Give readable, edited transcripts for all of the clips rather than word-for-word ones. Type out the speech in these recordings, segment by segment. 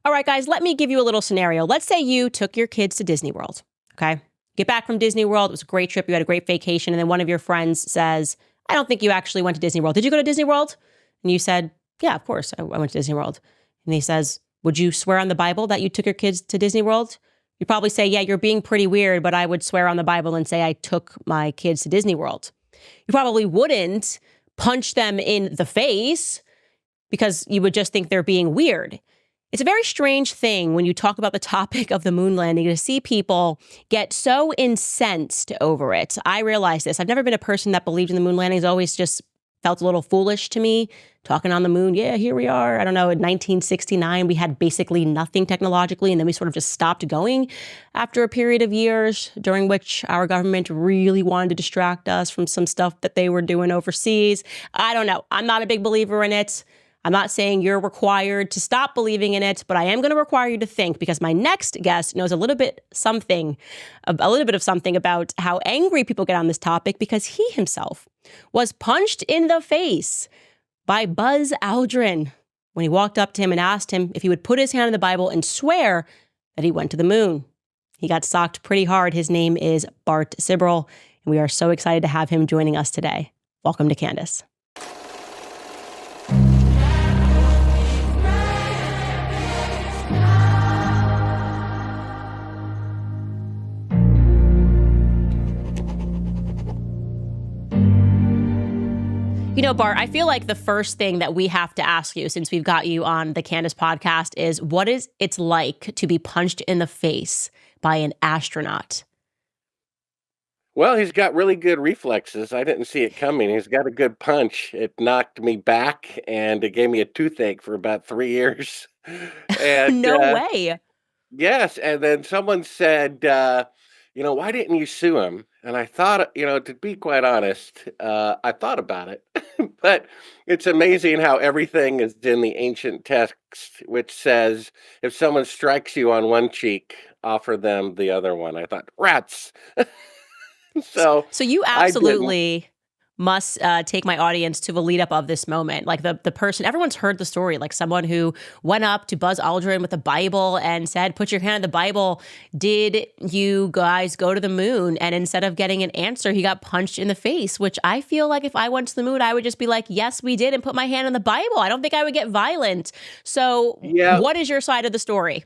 All right, guys, let me give you a little scenario. Let's say you took your kids to Disney World, okay? Get back from Disney World. It was a great trip. You had a great vacation. And then one of your friends says, I don't think you actually went to Disney World. Did you go to Disney World? And you said, yeah, of course, I went to Disney World. And he says, would you swear on the Bible that you took your kids to Disney World? You probably say, yeah, you're being pretty weird, but I would swear on the Bible and say I took my kids to Disney World. You probably wouldn't punch them in the face because you would just think they're being weird. It's a very strange thing when you talk about the topic of the moon landing to see people get so incensed over it. I realize this. I've never been a person that believed in the moon landing. It's always just felt a little foolish to me. Talking on the moon, yeah, here we are. I don't know, in 1969, we had basically nothing technologically, and then we sort of just stopped going after a period of years during which our government really wanted to distract us from some stuff that they were doing overseas. I don't know. I'm not a big believer in it. I'm not saying you're required to stop believing in it, but I am going to require you to think, because my next guest knows a little bit of something about how angry people get on this topic, because he himself was punched in the face by Buzz Aldrin when he walked up to him and asked him if he would put his hand on the Bible and swear that he went to the moon. He got socked pretty hard. His name is Bart Sibrel, and we are so excited to have him joining us today. Welcome to Candace. You know, Bart, I feel like the first thing that we have to ask you, since we've got you on the Candace podcast, is what is it's like to be punched in the face by an astronaut? Well, he's got really good reflexes. I didn't see it coming. He's got a good punch. It knocked me back, and it gave me a toothache for about 3 years. And No way. yes, and then someone said, "Why didn't you sue him?" And I thought, to be quite honest, I thought about it, but it's amazing how everything is in the ancient text, which says, if someone strikes you on one cheek, offer them the other one. I thought, rats. So So you I didn't. absolutely must take my audience to the lead up of this moment. Like the person, everyone's heard the story, like someone who went up to Buzz Aldrin with a Bible and said, put your hand on the Bible. Did you guys go to the moon? And instead of getting an answer, he got punched in the face, which I feel like if I went to the moon, I would just be like, yes, we did, and put my hand on the Bible. I don't think I would get violent. So Yeah, what is your side of the story?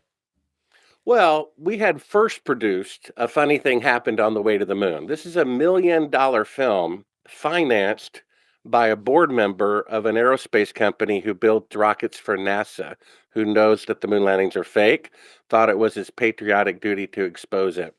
well, we had first produced A Funny Thing Happened on the Way to the Moon. This is $1 million film financed by a board member of an aerospace company who built rockets for NASA, who knows that the moon landings are fake, thought it was his patriotic duty to expose it.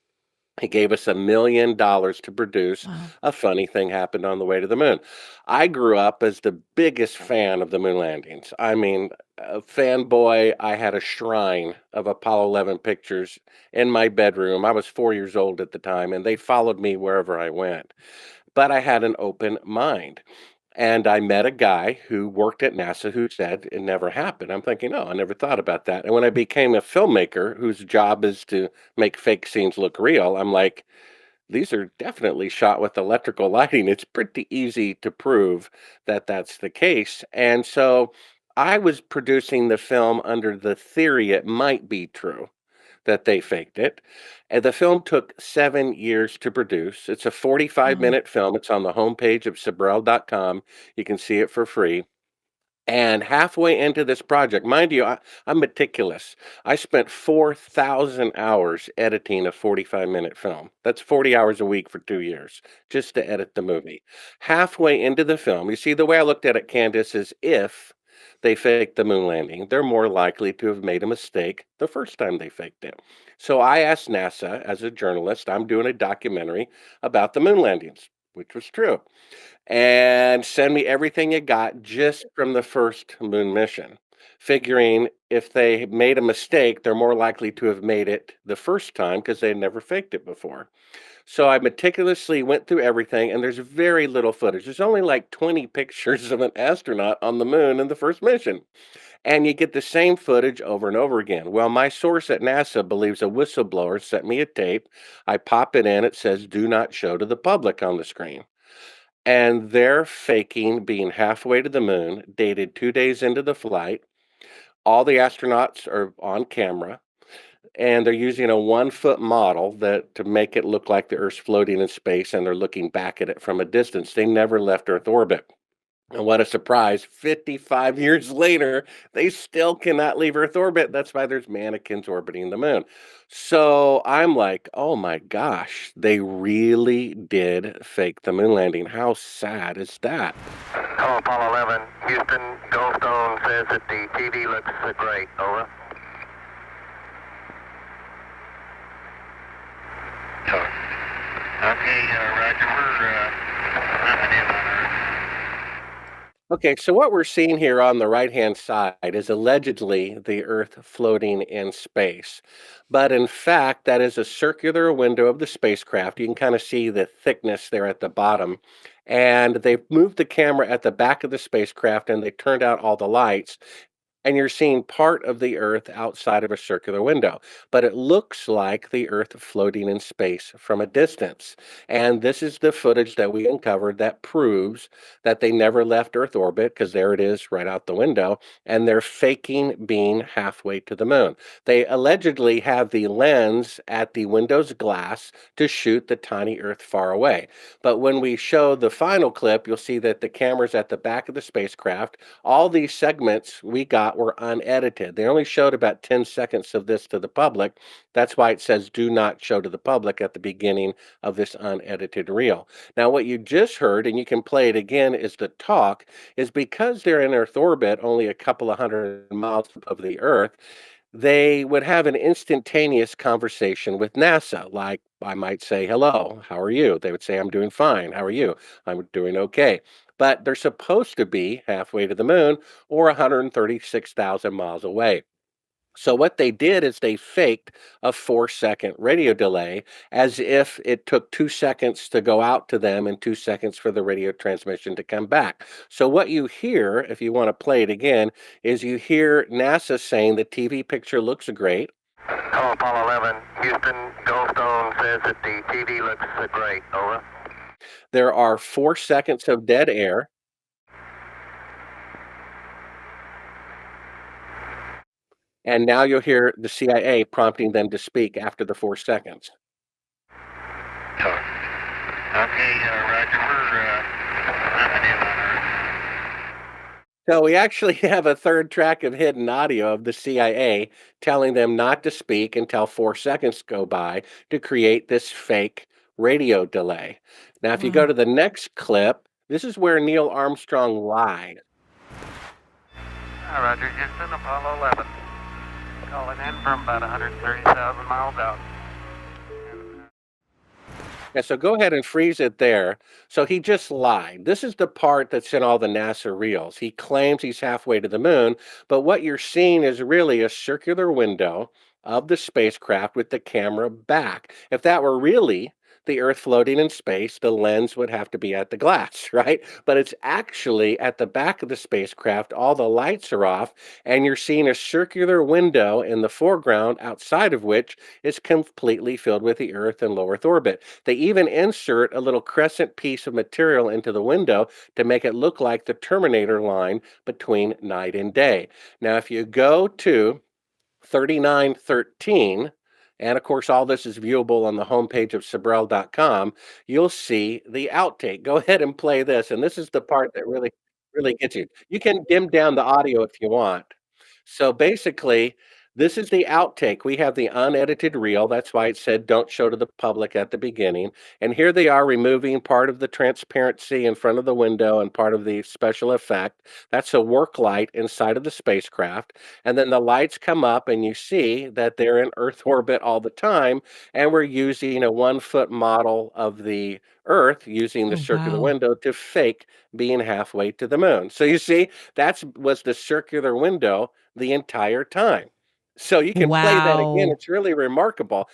He gave us $1 million to produce Wow. A Funny Thing Happened on the Way to the Moon. I grew up as the biggest fan of the moon landings. I mean, a fanboy. I had a shrine of Apollo 11 pictures in my bedroom. I was 4 years old at the time, and they followed me wherever I went. But I had an open mind. And I met a guy who worked at NASA who said it never happened. I'm thinking, oh, I never thought about that. And when I became a filmmaker whose job is to make fake scenes look real, I'm like, these are definitely shot with electrical lighting. It's pretty easy to prove that that's the case. And so I was producing the film under the theory it might be true that they faked it. And the film took 7 years to produce. It's a 45 Wow. minute film. It's on the homepage of Sibrel.com. You can see it for free. And halfway into this project, mind you, I'm meticulous. I spent 4,000 hours editing a 45-minute film. That's 40 hours a week for 2 years just to edit the movie. Halfway into the film, you see, the way I looked at it, Candace, is if they faked the moon landing, they're more likely to have made a mistake the first time they faked it. So I asked NASA, as a journalist, I'm doing a documentary about the moon landings, which was true, and send me everything you got just from the first moon mission, figuring if they made a mistake, they're more likely to have made it the first time because they had never faked it before. So I meticulously went through everything, and there's very little footage. There's only like 20 pictures of an astronaut on the moon in the first mission. And you get the same footage over and over again. Well, my source at NASA believes a whistleblower sent me a tape. I pop it in, it says, do not show to the public on the screen. And they're faking being halfway to the moon, dated 2 days into the flight. All the astronauts are on camera, and they're using a 1-foot model that to make it look like the Earth's floating in space, and they're looking back at it from a distance. They never left Earth orbit. And what a surprise, 55 years later, they still cannot leave Earth orbit. That's why there's mannequins orbiting the moon. So I'm like, oh my gosh, they really did fake the moon landing. How sad is that? Hello, Apollo 11. Houston, Goldstone says that the TV looks great. Over. Okay, Roger. We're coming in on Earth. Okay, so what we're seeing here on the right-hand side is allegedly the Earth floating in space. But in fact, that is a circular window of the spacecraft. You can kind of see the thickness there at the bottom. And they've moved the camera at the back of the spacecraft and they turned out all the lights. And you're seeing part of the Earth outside of a circular window, but it looks like the Earth floating in space from a distance. And this is the footage that we uncovered that proves that they never left Earth orbit, because there it is right out the window, and they're faking being halfway to the moon. They allegedly have the lens at the window's glass to shoot the tiny Earth far away. But when we show the final clip, you'll see that the camera's at the back of the spacecraft. All these segments we got were unedited. They only showed about 10 seconds of this to the public. That's why it says do not show to the public at the beginning of this unedited reel. Now, what you just heard, and you can play it again, is the talk, is because they're in Earth orbit, only a couple of hundred miles above the Earth, they would have an instantaneous conversation with NASA. Like I might say, hello, how are you? They would say, I'm doing fine. How are you? I'm doing okay. But they're supposed to be halfway to the moon or 136,000 miles away. So what they did is they faked a 4-second radio delay as if it took 2 seconds to go out to them and 2 seconds for the radio transmission to come back. So what you hear, if you want to play it again, is you hear NASA saying the TV picture looks great. Hello, Apollo 11. Houston, Goldstone says that the TV looks great. Over. There are 4 seconds of dead air. And now you'll hear the CIA prompting them to speak after the 4 seconds. Okay, Roger. We're coming in on Earth. So we actually have a third track of hidden audio of the CIA telling them not to speak until 4 seconds go by to create this fake radio delay. Now, if you go Wow. to the next clip, this is where Neil Armstrong lied. Hi, Roger. Houston, Apollo 11. Calling in from about 130,000 miles out. Yeah, so go ahead and freeze it there. So he just lied. This is the part that's in all the NASA reels. He claims he's halfway to the moon, but what you're seeing is really a circular window of the spacecraft with the camera back. If that were really the Earth floating in space, the lens would have to be at the glass, right? But it's actually at the back of the spacecraft. All the lights are off, and you're seeing a circular window in the foreground, outside of which is completely filled with the Earth and low Earth orbit. They even insert a little crescent piece of material into the window to make it look like the Terminator line between night and day. Now, if you go to 3913, and of course, all this is viewable on the homepage of Sibrel.com, you'll see the outtake. Go ahead and play this. And this is the part that really gets you. You can dim down the audio if you want. So basically, this is the outtake. We have the unedited reel. That's why it said don't show to the public at the beginning. And here they are removing part of the transparency in front of the window and part of the special effect. That's a work light inside of the spacecraft. And then the lights come up and you see that they're in Earth orbit all the time. And we're using a 1-foot model of the Earth using the Oh, circular wow. window to fake being halfway to the moon. So you see, that was the circular window the entire time. So you can play that again. Wow. It's really remarkable.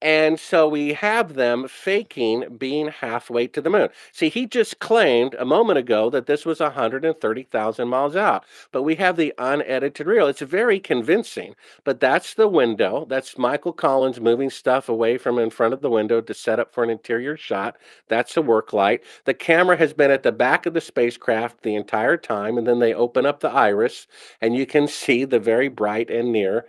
And so we have them faking being halfway to the moon. See, he just claimed a moment ago that this was 130,000 miles out, but we have the unedited reel. It's very convincing, but that's the window. That's Michael Collins moving stuff away from in front of the window to set up for an interior shot. That's the work light. The camera has been at the back of the spacecraft the entire time, and then they open up the iris, and you can see the very bright and near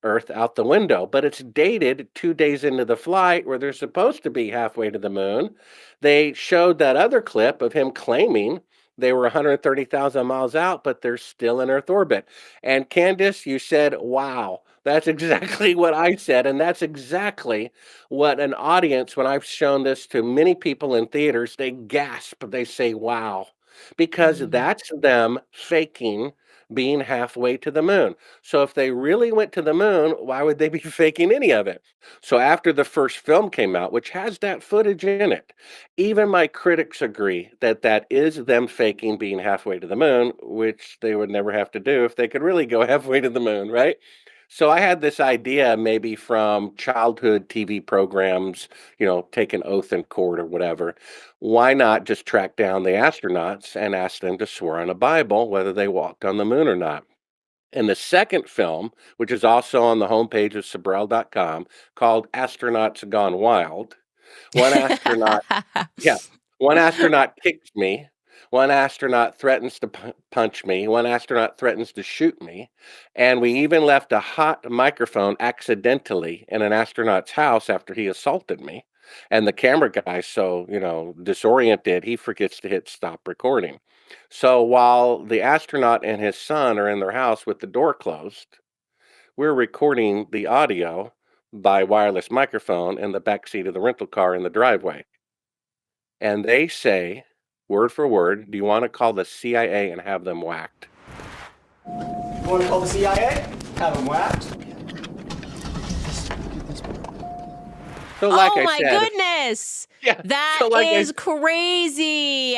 Earth out the window, but it's dated 2 days into the flight where they're supposed to be halfway to the moon. They showed that other clip of him claiming they were 130,000 miles out, but they're still in Earth orbit. And Candace, you said, wow. That's exactly what I said. And that's exactly what an audience, when I've shown this to many people in theaters, they gasp. They say, wow, because Mm. that's them faking being halfway to the moon. So if they really went to the moon, why would they be faking any of it? So after the first film came out, which has that footage in it, even my critics agree that that is them faking being halfway to the moon, which they would never have to do if they could really go halfway to the moon, right? So I had this idea maybe from childhood TV programs, take an oath in court or whatever. Why not just track down the astronauts and ask them to swear on a Bible whether they walked on the moon or not? And the second film, which is also on the homepage of Sibrel.com, called Astronauts Gone Wild, one astronaut, yeah, one astronaut kicks me, one astronaut threatens to punch me, one astronaut threatens to shoot me, and we even left a hot microphone accidentally in an astronaut's house after he assaulted me. And the camera guy, so, disoriented, he forgets to hit stop recording. So while the astronaut and his son are in their house with the door closed, we're recording the audio by wireless microphone in the back seat of the rental car in the driveway. And they say, word for word, do you want to call the CIA and have them whacked? You want to call the CIA? Have them whacked? So like Oh I my said, goodness. yeah. That So like is crazy.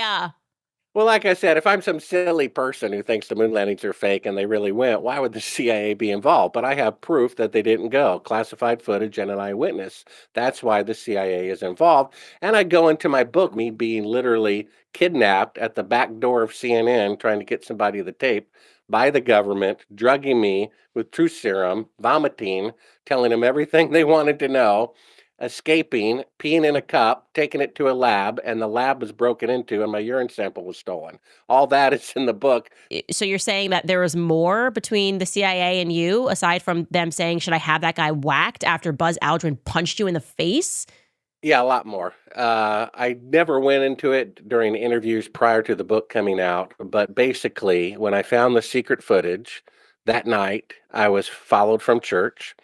well, like I said, if I'm some silly person who thinks the moon landings are fake and they really went, why would the CIA be involved? But I have proof that they didn't go, classified footage and an eyewitness. That's why the CIA is involved. And I go into my book, me being literally kidnapped at the back door of CNN, trying to get somebody the tape by the government, drugging me with truth serum, vomiting, telling them everything they wanted to know, escaping, peeing in a cup, taking it to a lab, and the lab was broken into and my urine sample was stolen. All that is in the book. So you're saying that there was more between the CIA and you, aside from them saying, should I have that guy whacked after Buzz Aldrin punched you in the face? Yeah, a lot more. I never went into it during interviews prior to the book coming out, but basically, when I found the secret footage that night, I was followed from church.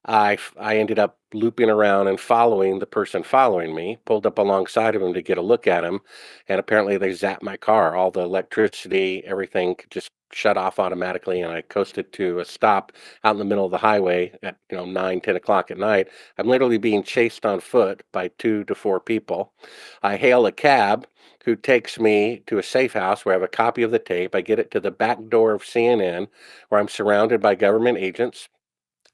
I ended up looping around and following the person following me, pulled up alongside of him to get a look at him, and apparently they zapped my car. All the electricity, everything just shut off automatically, and I coasted to a stop out in the middle of the highway at 9, 10 o'clock at night. I'm literally being chased on foot by 2 to 4 people. I hail a cab who takes me to a safe house where I have a copy of the tape. I get it to the back door of CNN, where I'm surrounded by government agents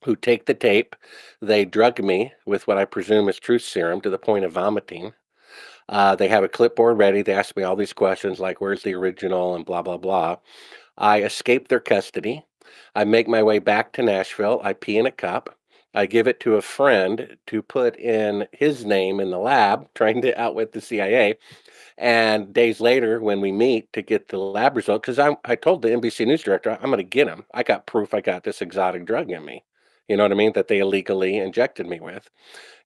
who take the tape. They drug me with what I presume is truth serum to the point of vomiting. They have a clipboard ready. They ask me all these questions like, where's the original and blah, blah, blah. I escape their custody. I make my way back to Nashville. I pee in a cup. I give it to a friend to put in his name in the lab, trying to outwit the CIA. And days later, when we meet to get the lab result, because I told the NBC News director, I'm going to get him. I got proof I got this exotic drug in me. You know what I mean? That they illegally injected me with.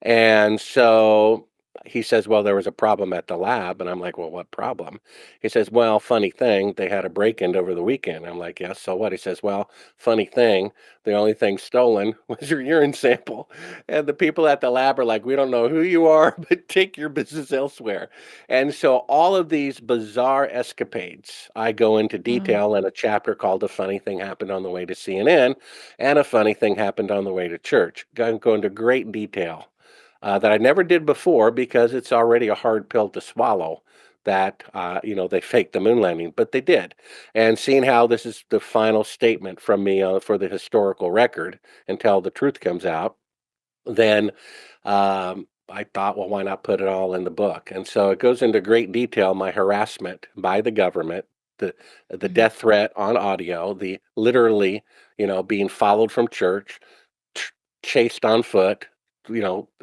And so he says, well, there was a problem at the lab. And I'm like, well, what problem? He says, well, funny thing, they had a break in over the weekend. I'm like, yes, so what? He says, well, funny thing, the only thing stolen was your urine sample. And the people at the lab are like, we don't know who you are, but take your business elsewhere. And so all of these bizarre escapades, I go into detail in a chapter called A Funny Thing Happened on the Way to CNN and A Funny Thing Happened on the Way to Church. Go into great detail that I never did before because it's already a hard pill to swallow that, they faked the moon landing, but they did. And seeing how this is the final statement from me for the historical record until the truth comes out, then I thought, well, why not put it all in the book? And so it goes into great detail, my harassment by the government, the Mhm. death threat on audio, the literally, being followed from church, ch- chased on foot,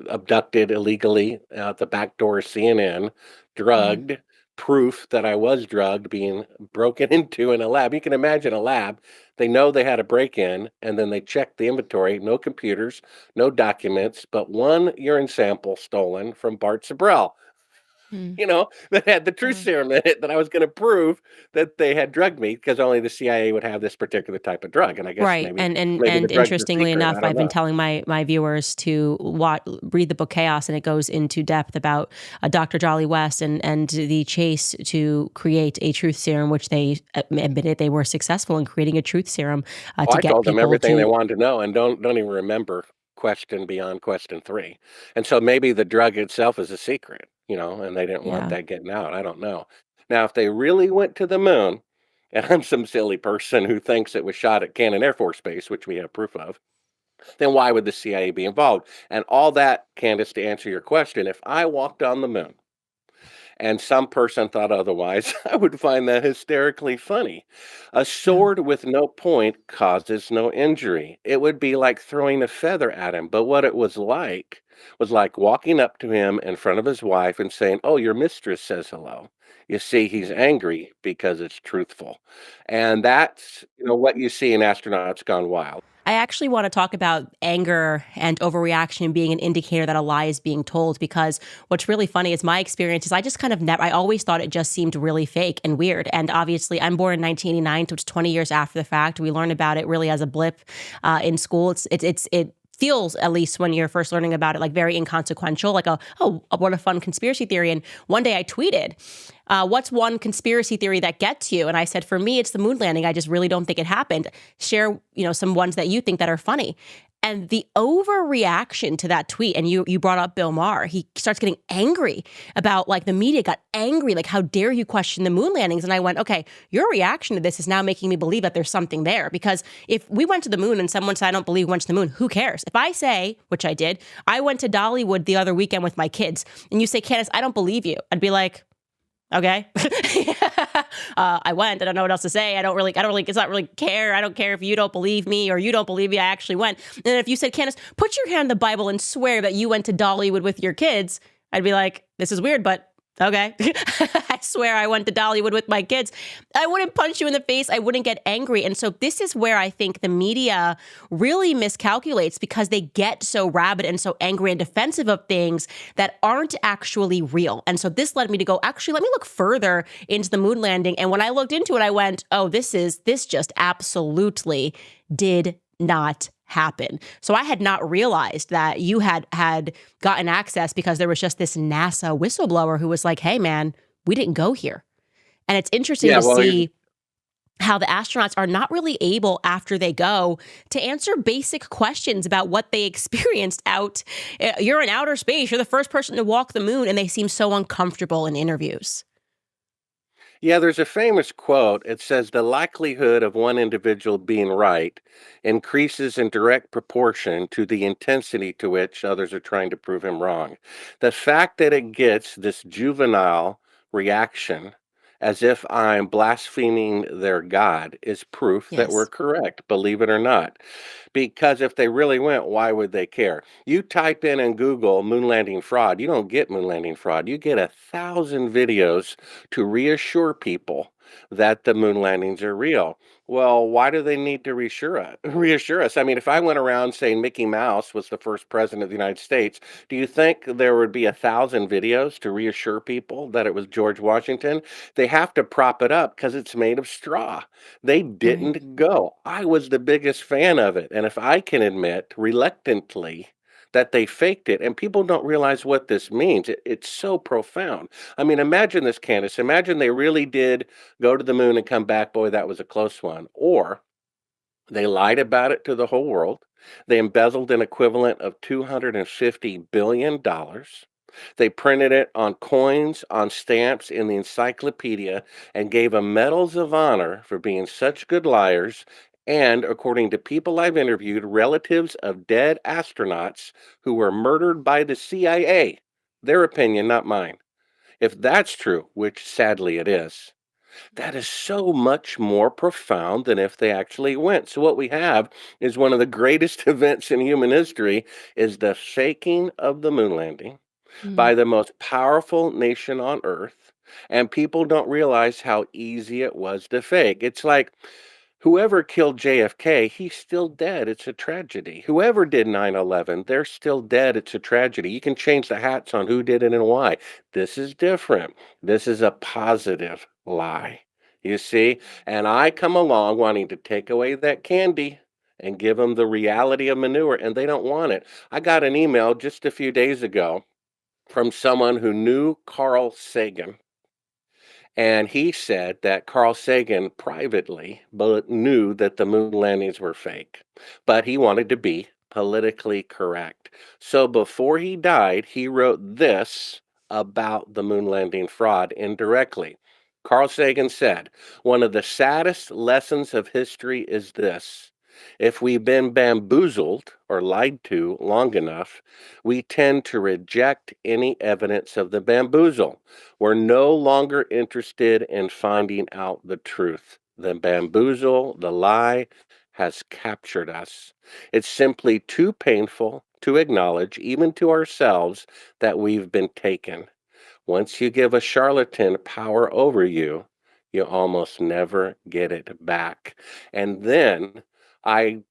abducted illegally out the back door of CNN, Mhm. drugged, proof that I was drugged, being broken into in a lab. You can imagine a lab. They know they had a break in, and then they check the inventory, no computers, no documents, but one urine sample stolen from Bart Sibrel. Mhm. That had the truth Wow. serum in it that I was gonna prove that they had drugged me because only the CIA would have this particular type of drug, and I guess Right, and maybe the and drug's a interestingly secret, enough, I don't I've been know. telling my viewers to read the book Chaos, and it goes into depth about Dr. Jolly West and the chase to create a truth serum, which they admitted they were successful in creating a truth serum Oh, to I get told them people everything they to. wanted to know and don't even remember question beyond question 3, and so maybe the drug itself is a secret, and they didn't want Yeah. that getting out, I don't know. Now, if they really went to the moon, and I'm some silly person who thinks it was shot at Cannon Air Force Base, which we have proof of, then why would the CIA be involved? And all that, Candace, to answer your question, if I walked on the moon and some person thought otherwise, I would find that hysterically funny. A Yeah. sword with no point causes no injury. It would be like throwing a feather at him. But what it was like walking up to him in front of his wife and saying, "Oh, your mistress says hello." You see, he's angry because it's truthful. And that's, what you see in Astronauts Gone Wild. I actually want to talk about anger and overreaction being an indicator that a lie is being told, because what's really funny is my experience is I just kind of I always thought it just seemed really fake and weird. And obviously, I'm born in 1989, so it's 20 years after the fact. We learned about it really as a blip in school. It feels, at least when you're first learning about it, like very inconsequential, like what a fun conspiracy theory. And one day I tweeted, what's one conspiracy theory that gets you? And I said, for me, it's the moon landing. I just really don't think it happened. Share, some ones that you think that are funny. And the overreaction to that tweet, and you brought up Bill Maher, he starts getting angry about, like, the media got angry, like, how dare you question the moon landings? And I went, okay, your reaction to this is now making me believe that there's something there. Because if we went to the moon and someone said, I don't believe we went to the moon, who cares? If I say, which I did, I went to Dollywood the other weekend with my kids, and you say, Candace, I don't believe you, I'd be like, okay. I went. I don't know what else to say. I don't really, it's not really care. I don't care if you don't believe me or you don't believe me. I actually went. And if you said, Candace, put your hand on the Bible and swear that you went to Dollywood with your kids, I'd be like, this is weird, but okay. I swear I went to Dollywood with my kids. I wouldn't punch you in the face. I wouldn't get angry. And so this is where I think the media really miscalculates, because they get so rabid and so angry and defensive of things that aren't actually real. And so this led me to go, actually, let me look further into the moon landing. And when I looked into it, I went, oh, this just absolutely did not happen. So I had not realized that you had gotten access because there was just this NASA whistleblower who was like, hey, man, we didn't go here. And it's interesting Yeah, to well, see how the astronauts are not really able, after they go, to answer basic questions about what they experienced out. You're in outer space. You're the first person to walk the moon. And they seem so uncomfortable in interviews. yeah, there's a famous quote. It says, "The likelihood of one individual being right increases in direct proportion to the intensity to which others are trying to prove him wrong." The fact that it gets this juvenile reaction, as if I'm blaspheming their God, is proof that we're Yes. correct, believe it or not. Because if they really went, why would they care? You type in Google moon landing fraud, you don't get moon landing fraud. You get 1,000 videos to reassure people that the moon landings are real. Well, why do they need to reassure us? Reassure us. I mean, if I went around saying Mickey Mouse was the first president of the United States, do you think there would be 1,000 videos to reassure people that it was George Washington? They have to prop it up because it's made of straw. They Right. didn't go. I was the biggest fan of it. And if I can admit reluctantly that they faked it, and people don't realize what this means, it's so profound. I mean, imagine this, Candace. Imagine they really did go to the moon and come back. Boy, that was a close one. Or they lied about it to the whole world. They embezzled an equivalent of $250 billion. They printed it on coins, on stamps, in the encyclopedia, and gave them medals of honor for being such good liars And according to people I've interviewed, relatives of dead astronauts who were murdered by the CIA, their opinion, not mine. If that's true, which sadly it is, that is so much more profound than if they actually went. So what we have is one of the greatest events in human history is the faking of the moon landing Mm. by the most powerful nation on earth. And people don't realize how easy it was to fake. It's like whoever killed JFK, he's still dead. It's a tragedy. Whoever did 9/11, they're still dead. It's a tragedy. You can change the hats on who did it and why. This is different. This is a positive lie. You see? And I come along wanting to take away that candy and give them the reality of manure, and they don't want it. I got an email just a few days ago from someone who knew Carl Sagan. And he said that Carl Sagan privately but knew that the moon landings were fake, but he wanted to be politically correct. So before he died, he wrote this about the moon landing fraud indirectly. Carl Sagan said, "One of the saddest lessons of history is this. If we've been bamboozled or lied to long enough, we tend to reject any evidence of the bamboozle. We're no longer interested in finding out the truth. The bamboozle, the lie, has captured us. It's simply too painful to acknowledge, even to ourselves, that we've been taken. Once you give a charlatan power over you, you almost never get it back." And then I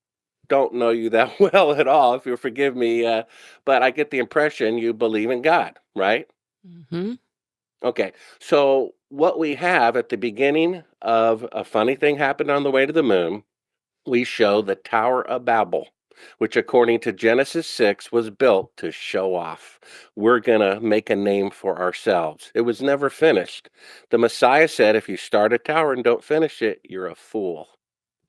don't know you that well at all, if you'll forgive me, but I get the impression you believe in God, right? Hmm. Okay, so what we have at the beginning of A Funny Thing Happened on the Way to the Moon, we show the Tower of Babel, which according to Genesis 6 was built to show off. We're going to make a name for ourselves. It was never finished. The Messiah said, if you start a tower and don't finish it, you're a fool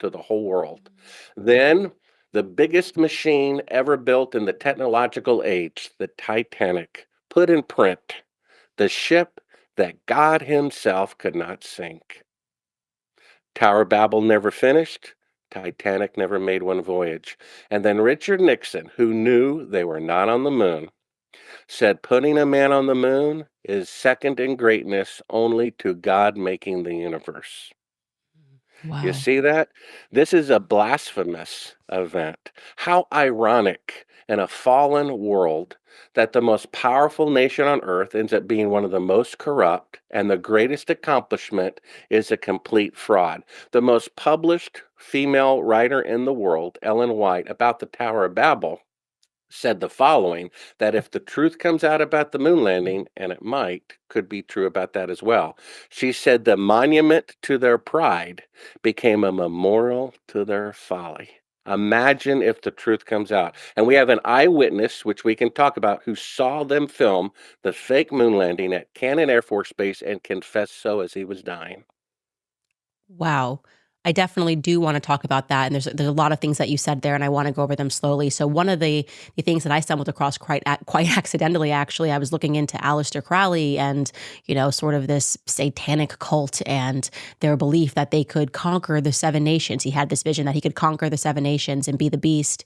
to the whole world. Then the biggest machine ever built in the technological age, the Titanic, put in print the ship that God himself could not sink. Tower of Babel never finished. Titanic never made one voyage. And then Richard Nixon, who knew they were not on the moon, said putting a man on the moon is second in greatness only to God making the universe. You Wow. see that? This is a blasphemous event. How ironic in a fallen world that the most powerful nation on earth ends up being one of the most corrupt, and the greatest accomplishment is a complete fraud. The most published female writer in the world, Ellen White, about the Tower of Babel, said the following, that if the truth comes out about the moon landing, and it could be true about that as well. She said the monument to their pride became a memorial to their folly. Imagine if the truth comes out. And we have an eyewitness, which we can talk about, who saw them film the fake moon landing at Cannon Air Force Base and confessed so as he was dying. Wow. I definitely do want to talk about that. And there's a lot of things that you said there, and I want to go over them slowly. So one of the things that I stumbled across quite accidentally, actually, I was looking into Aleister Crowley and, sort of this satanic cult and their belief that they could conquer the seven nations. He had this vision that he could conquer the seven nations and be the beast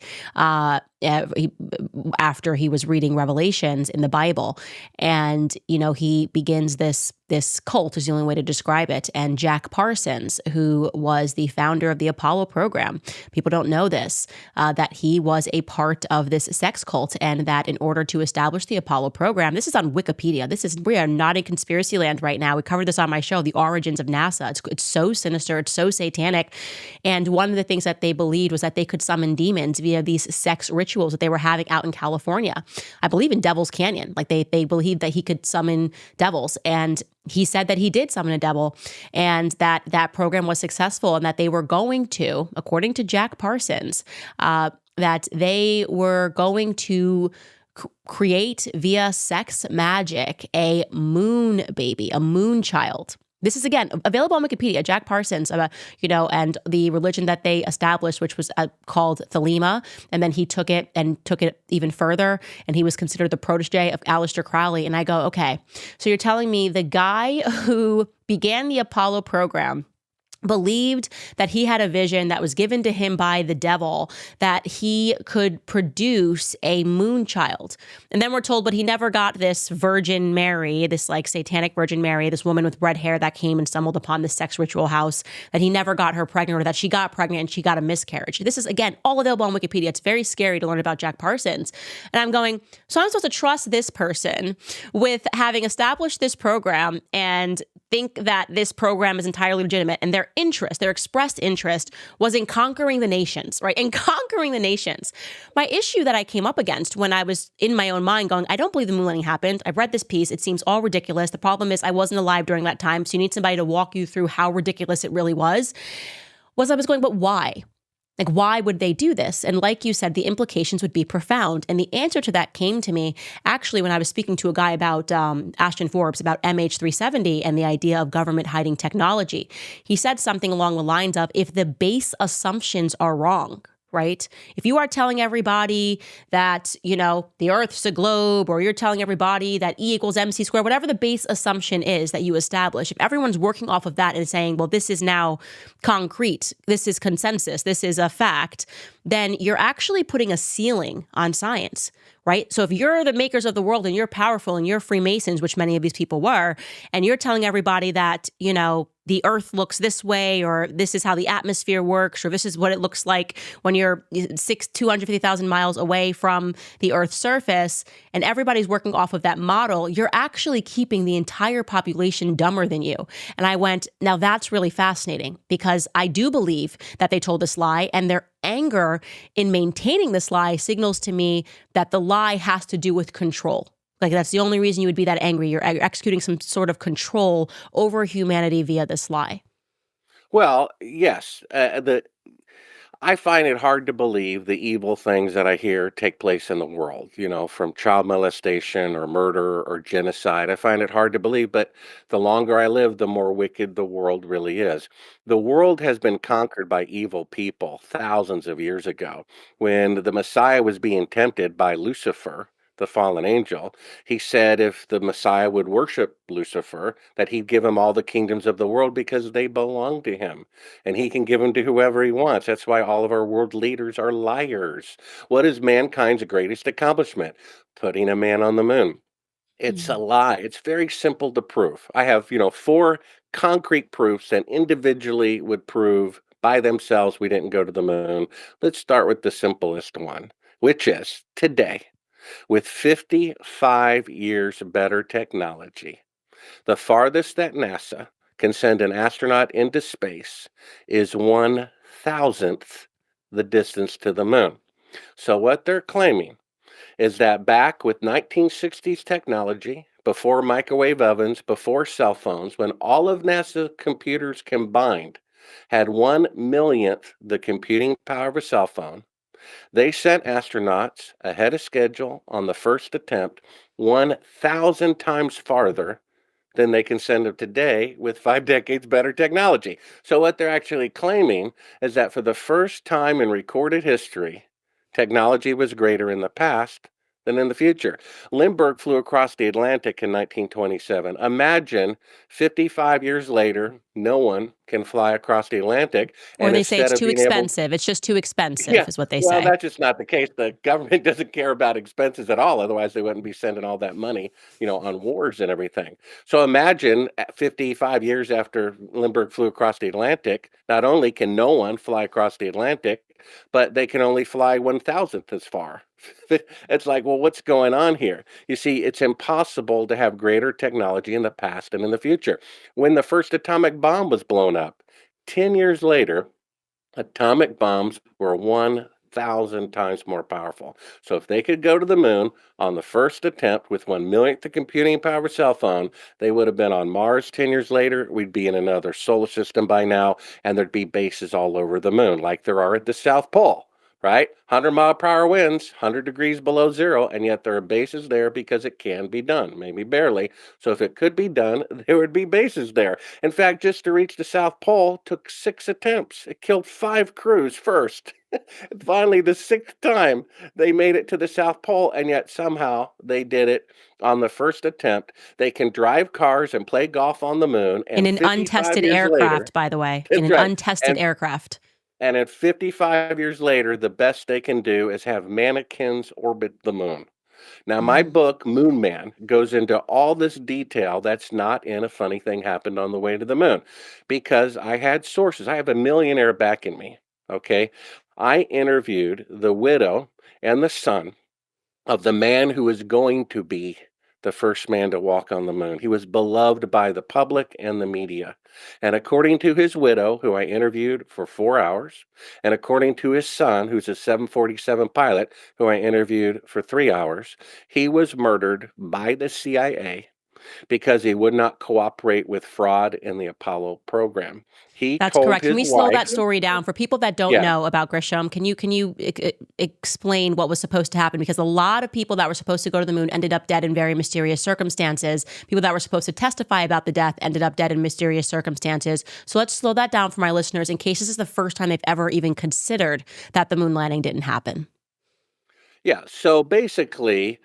after he was reading Revelations in the Bible. And, he begins this cult is the only way to describe it. And Jack Parsons, who was the founder of the Apollo program, people don't know this, that he was a part of this sex cult, and that in order to establish the Apollo program, this is on Wikipedia. We are not in conspiracy land right now. We covered this on my show, The Origins of NASA. It's so sinister. It's so satanic. And one of the things that they believed was that they could summon demons via these sex rituals that they were having out in California. I believe in Devil's Canyon. Like they believed that he could summon devils. And he said that he did summon a devil, and that program was successful, and that they were going to, according to Jack Parsons, that they were going to create via sex magic a moon baby, a moon child. This is, again, available on Wikipedia, Jack Parsons, and the religion that they established, which was called Thelema. And then he took it even further, and he was considered the protege of Aleister Crowley. And I go, okay, so you're telling me the guy who began the Apollo program believed that he had a vision that was given to him by the devil, that he could produce a moon child. And then we're told, but he never got this Virgin Mary, this like satanic Virgin Mary, this woman with red hair that came and stumbled upon this sex ritual house, that he never got her pregnant, or that she got pregnant and she got a miscarriage. This is, again, all available on Wikipedia. It's very scary to learn about Jack Parsons. And I'm going, so I'm supposed to trust this person with having established this program and think that this program is entirely legitimate, and their interest, their expressed interest, was in conquering the nations, right? And conquering the nations. My issue that I came up against when I was in my own mind going, I don't believe the moon landing happened. I've read this piece. It seems all ridiculous. The problem is I wasn't alive during that time, so you need somebody to walk you through how ridiculous it really was I was going, but why? Like, why would they do this? And like you said, the implications would be profound. And the answer to that came to me actually when I was speaking to a guy about Ashton Forbes, about MH370 and the idea of government hiding technology. He said something along the lines of, if the base assumptions are wrong, right? If you are telling everybody that, the Earth's a globe, or you're telling everybody that E equals MC squared, whatever the base assumption is that you establish, if everyone's working off of that and saying, well, this is now concrete, this is consensus, this is a fact, then you're actually putting a ceiling on science, right? So if you're the makers of the world and you're powerful and you're Freemasons, which many of these people were, and you're telling everybody that, the Earth looks this way, or this is how the atmosphere works, or this is what it looks like when you're 250,000 miles away from the Earth's surface, and everybody's working off of that model, you're actually keeping the entire population dumber than you. And I went, now that's really fascinating, because I do believe that they told this lie, and their anger in maintaining this lie signals to me that the lie has to do with control. Like, that's the only reason you would be that angry. You're executing some sort of control over humanity via this lie. Well, yes. I find it hard to believe the evil things that I hear take place in the world, from child molestation or murder or genocide. I find it hard to believe, but the longer I live, the more wicked the world really is. The world has been conquered by evil people thousands of years ago. When the Messiah was being tempted by Lucifer, the fallen angel, he said if the Messiah would worship Lucifer, that he'd give him all the kingdoms of the world because they belong to him, and he can give them to whoever he wants. That's why all of our world leaders are liars. What is mankind's greatest accomplishment? Putting a man on the moon. It's a lie. It's very simple to prove. I have, 4 concrete proofs that individually would prove by themselves we didn't go to the moon. Let's start with the simplest one, which is today. With 55 years better technology, the farthest that NASA can send an astronaut into space is 1,000th the distance to the moon. So what they're claiming is that back with 1960s technology, before microwave ovens, before cell phones, when all of NASA computers combined had 1/1,000,000th the computing power of a cell phone, they sent astronauts ahead of schedule on the first attempt 1,000 times farther than they can send them today with 5 decades better technology. So what they're actually claiming is that for the first time in recorded history, technology was greater in the past than in the future. Lindbergh flew across the Atlantic in 1927. Imagine 55 years later, no one can fly across the Atlantic. Or they say it's too expensive. It's just too expensive, is what they say. Well, that's just not the case. The government doesn't care about expenses at all. Otherwise, they wouldn't be sending all that money, on wars and everything. So imagine 55 years after Lindbergh flew across the Atlantic, not only can no one fly across the Atlantic, but they can only fly 1,000th as far. It's like, well, what's going on here? You see, it's impossible to have greater technology in the past and in the future. When the first atomic bomb was blown up, 10 years later, atomic bombs were 1,000 times more powerful. So if they could go to the moon on the first attempt with 1/1,000,000th the computing power of a cell phone, they would have been on Mars 10 years later. We'd be in another solar system by now, and there'd be bases all over the moon, like there are at the South Pole, right? 100-mile-per-hour winds, 100 degrees below zero, and yet there are bases there because it can be done, maybe barely. So if it could be done, there would be bases there. In fact, just to reach the South Pole took 6 attempts. It killed 5 crews first. Finally, the sixth time they made it to the South Pole, and yet somehow they did it on the first attempt. They can drive cars and play golf on the moon, In and an 55 untested years later, aircraft, by the way, in that's an right. untested aircraft. And at 55 years later, the best they can do is have mannequins orbit the moon. Now, my book, Moon Man, goes into all this detail that's not in A Funny Thing Happened on the Way to the Moon because I had sources. I have a millionaire backing me. Okay. I interviewed the widow and the son of the man who was going to be the first man to walk on the moon. He was beloved by the public and the media. And according to his widow, who I interviewed for 4 hours, and according to his son, who's a 747 pilot, who I interviewed for 3 hours, he was murdered by the CIA because he would not cooperate with fraud in the Apollo program. He That's told correct. Can his we slow wife, that story down for people that don't yeah, know about Grisham? Can you explain what was supposed to happen? Because a lot of people that were supposed to go to the moon ended up dead in very mysterious circumstances. People that were supposed to testify about the death ended up dead in mysterious circumstances. So let's slow that down for my listeners in case this is the first time they've ever even considered that the moon landing didn't happen. yeah. So basically,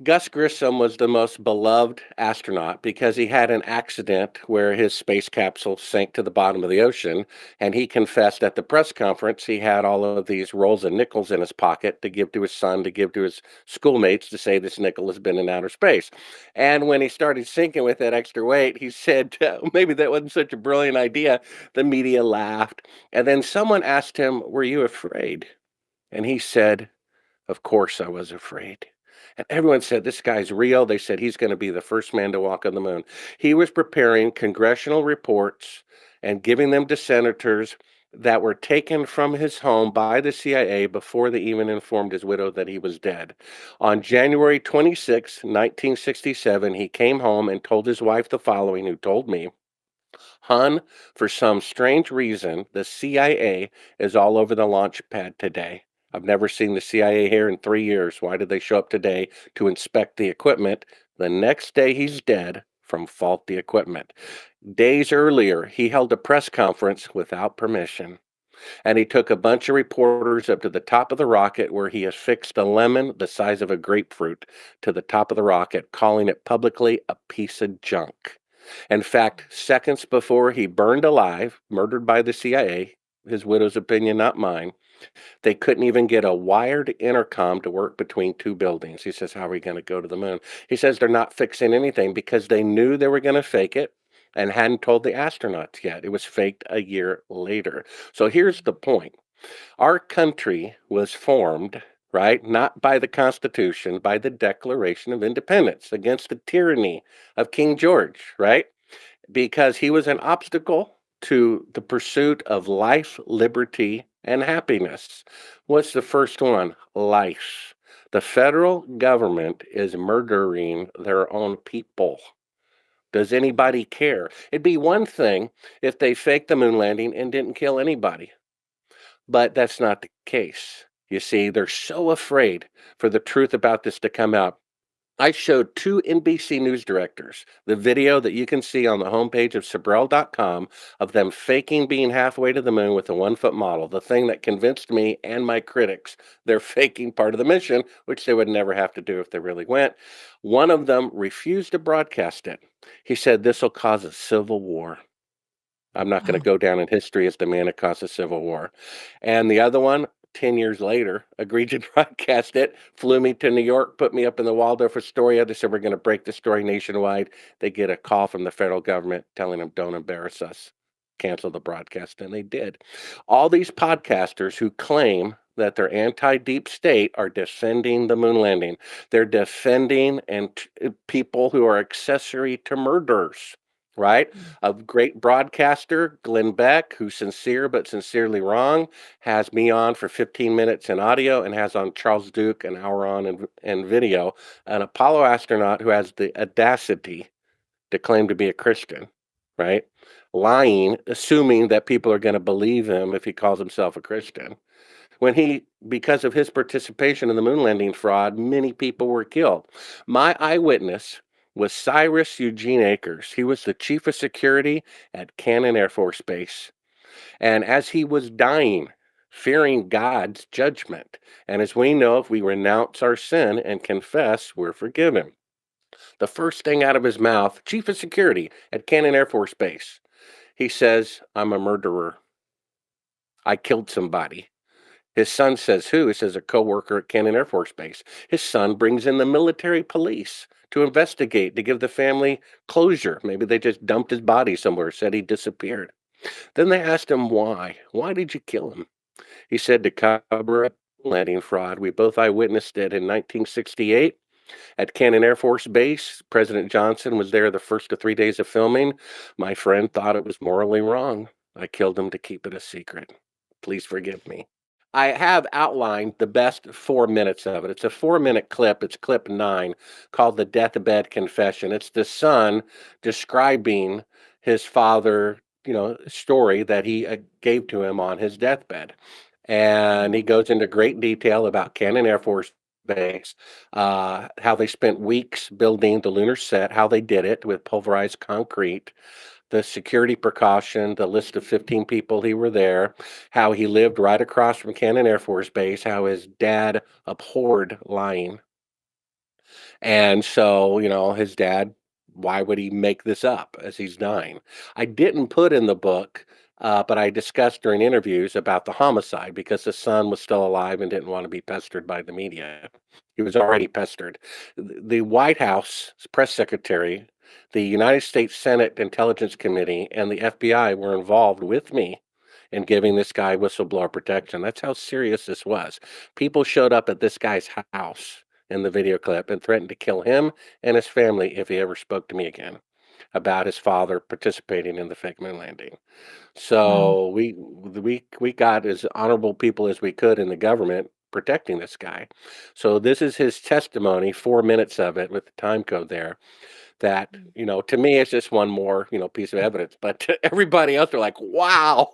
Gus Grissom was the most beloved astronaut because he had an accident where his space capsule sank to the bottom of the ocean, and he confessed at the press conference he had all of these rolls of nickels in his pocket to give to his son, to give to his schoolmates, to say this nickel has been in outer space. And when he started sinking with that extra weight, he said, maybe that wasn't such a brilliant idea. The media laughed. And then someone asked him, were you afraid? And he said, of course I was afraid. And everyone said, this guy's real. They said he's going to be the first man to walk on the moon. He was preparing congressional reports and giving them to senators that were taken from his home by the CIA before they even informed his widow that he was dead. On January 26, 1967, he came home and told his wife the following, who told me, Hun, for some strange reason, the CIA is all over the launch pad today. I've never seen the CIA here in 3 years. Why did they show up today to inspect the equipment? The next day he's dead from faulty equipment. Days earlier, he held a press conference without permission. And he took a bunch of reporters up to the top of the rocket where he affixed a lemon the size of a grapefruit to the top of the rocket, calling it publicly a piece of junk. In fact, seconds before he burned alive, murdered by the CIA, his widow's opinion, not mine, they couldn't even get a wired intercom to work between two buildings. He says, how are we going to go to the moon? He says they're not fixing anything because they knew they were going to fake it and hadn't told the astronauts yet. It was faked a year later. So here's the point. Our country was formed, right, not by the Constitution, by the Declaration of Independence against the tyranny of King George, right? Because he was an obstacle to the pursuit of life, liberty, and happiness. What's the first one? Life. The federal government is murdering their own people. Does anybody care? It'd be one thing if they faked the moon landing and didn't kill anybody, but that's not the case. You see, they're so afraid for the truth about this to come out. I showed 2 NBC News directors the video that you can see on the homepage of Sibrel.com of them faking being halfway to the moon with a 1-foot model, the thing that convinced me and my critics they're faking part of the mission, which they would never have to do if they really went. One of them refused to broadcast it. He said, this will cause a civil war. I'm not going to go down in history as the man that caused a civil war. And the other one, 10 years later, agreed to broadcast it, flew me to New York, put me up in the Waldorf Astoria. They said, we're going to break the story nationwide. They get a call from the federal government telling them, don't embarrass us, cancel the broadcast. And they did. All these podcasters who claim that they're anti-deep state are defending the moon landing. They're defending people who are accessory to murders. Right? A great broadcaster, Glenn Beck, who's sincere but sincerely wrong, has me on for 15 minutes in audio and has on Charles Duke an hour on in video. An Apollo astronaut who has the audacity to claim to be a Christian, right? Lying, assuming that people are going to believe him if he calls himself a Christian. When because of his participation in the moon landing fraud, many people were killed. My eyewitness was Cyrus Eugene Akers. He was the chief of security at Cannon Air Force Base. And as he was dying, fearing God's judgment. And as we know, if we renounce our sin and confess, we're forgiven. The first thing out of his mouth, Chief of Security at Cannon Air Force Base, he says, I'm a murderer. I killed somebody. His son says, who? He says, a coworker at Cannon Air Force Base. His son brings in the military police to investigate, to give the family closure. Maybe they just dumped his body somewhere, said he disappeared. Then they asked him why. Why did you kill him? He said to cover up landing fraud. We both eyewitnessed it in 1968 at Cannon Air Force Base. President Johnson was there the first of 3 days of filming. My friend thought it was morally wrong. I killed him to keep it a secret. Please forgive me. I have outlined the best 4 minutes of it. It's a 4-minute clip. It's clip 9, called the Deathbed Confession. It's the son describing his father, story that he gave to him on his deathbed. And he goes into great detail about Cannon Air Force Base, how they spent weeks building the lunar set, how they did it with pulverized concrete, the security precaution, the list of 15 people who were there, how he lived right across from Cannon Air Force Base, how his dad abhorred lying. And so, his dad, why would he make this up as he's dying? I didn't put in the book, but I discussed during interviews about the homicide because the son was still alive and didn't want to be pestered by the media. He was already pestered. The White House press secretary, the United States Senate Intelligence Committee, and the FBI were involved with me in giving this guy whistleblower protection. That's how serious this was. People showed up at this guy's house in the video clip and threatened to kill him and his family if he ever spoke to me again about his father participating in the fake moon landing. So we got as honorable people as we could in the government protecting this guy. So this is his testimony, 4 minutes of it with the time code there. That, to me, it's just one more, piece of evidence. But to everybody else, they're like, wow,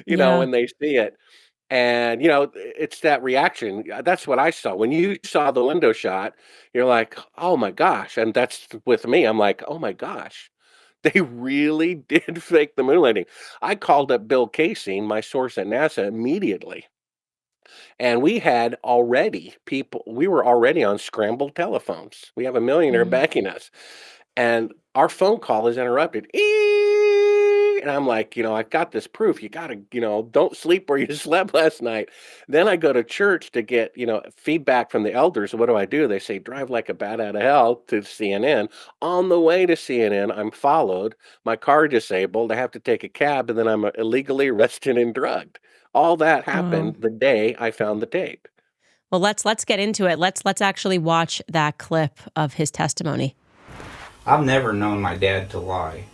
Yeah. when they see it. And, it's that reaction. That's what I saw. When you saw the window shot, you're like, oh my gosh. And that's with me. I'm like, oh my gosh. They really did fake the moon landing. I called up Bill Casey, my source at NASA, immediately. And we were already on scrambled telephones. We have a millionaire backing us. And our phone call is interrupted. And I'm like, I've got this proof. You got to, don't sleep where you slept last night. Then I go to church to get, feedback from the elders. What do? They say, drive like a bat out of hell to CNN. On the way to CNN, I'm followed. My car disabled. I have to take a cab, and then I'm illegally arrested and drugged. All that happened the day I found the tape. Well, let's get into it. Let's actually watch that clip of his testimony. I've never known my dad to lie.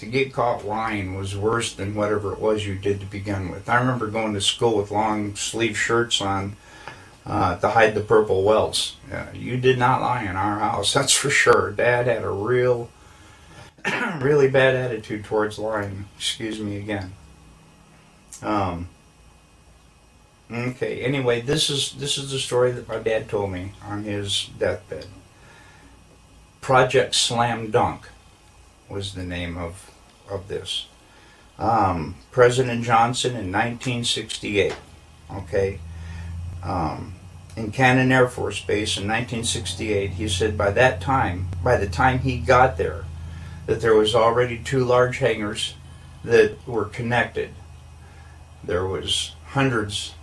To get caught lying was worse than whatever it was you did to begin with. I remember going to school with long sleeve shirts on to hide the purple welts. You did not lie in our house, that's for sure. Dad had a really bad attitude towards lying. Excuse me again. Okay, anyway, this is the story that my dad told me on his deathbed. Project Slam Dunk was the name of this. President Johnson in 1968, okay? In Cannon Air Force Base in 1968, he said by the time he got there, that there was already 2 large hangars that were connected. There was hundreds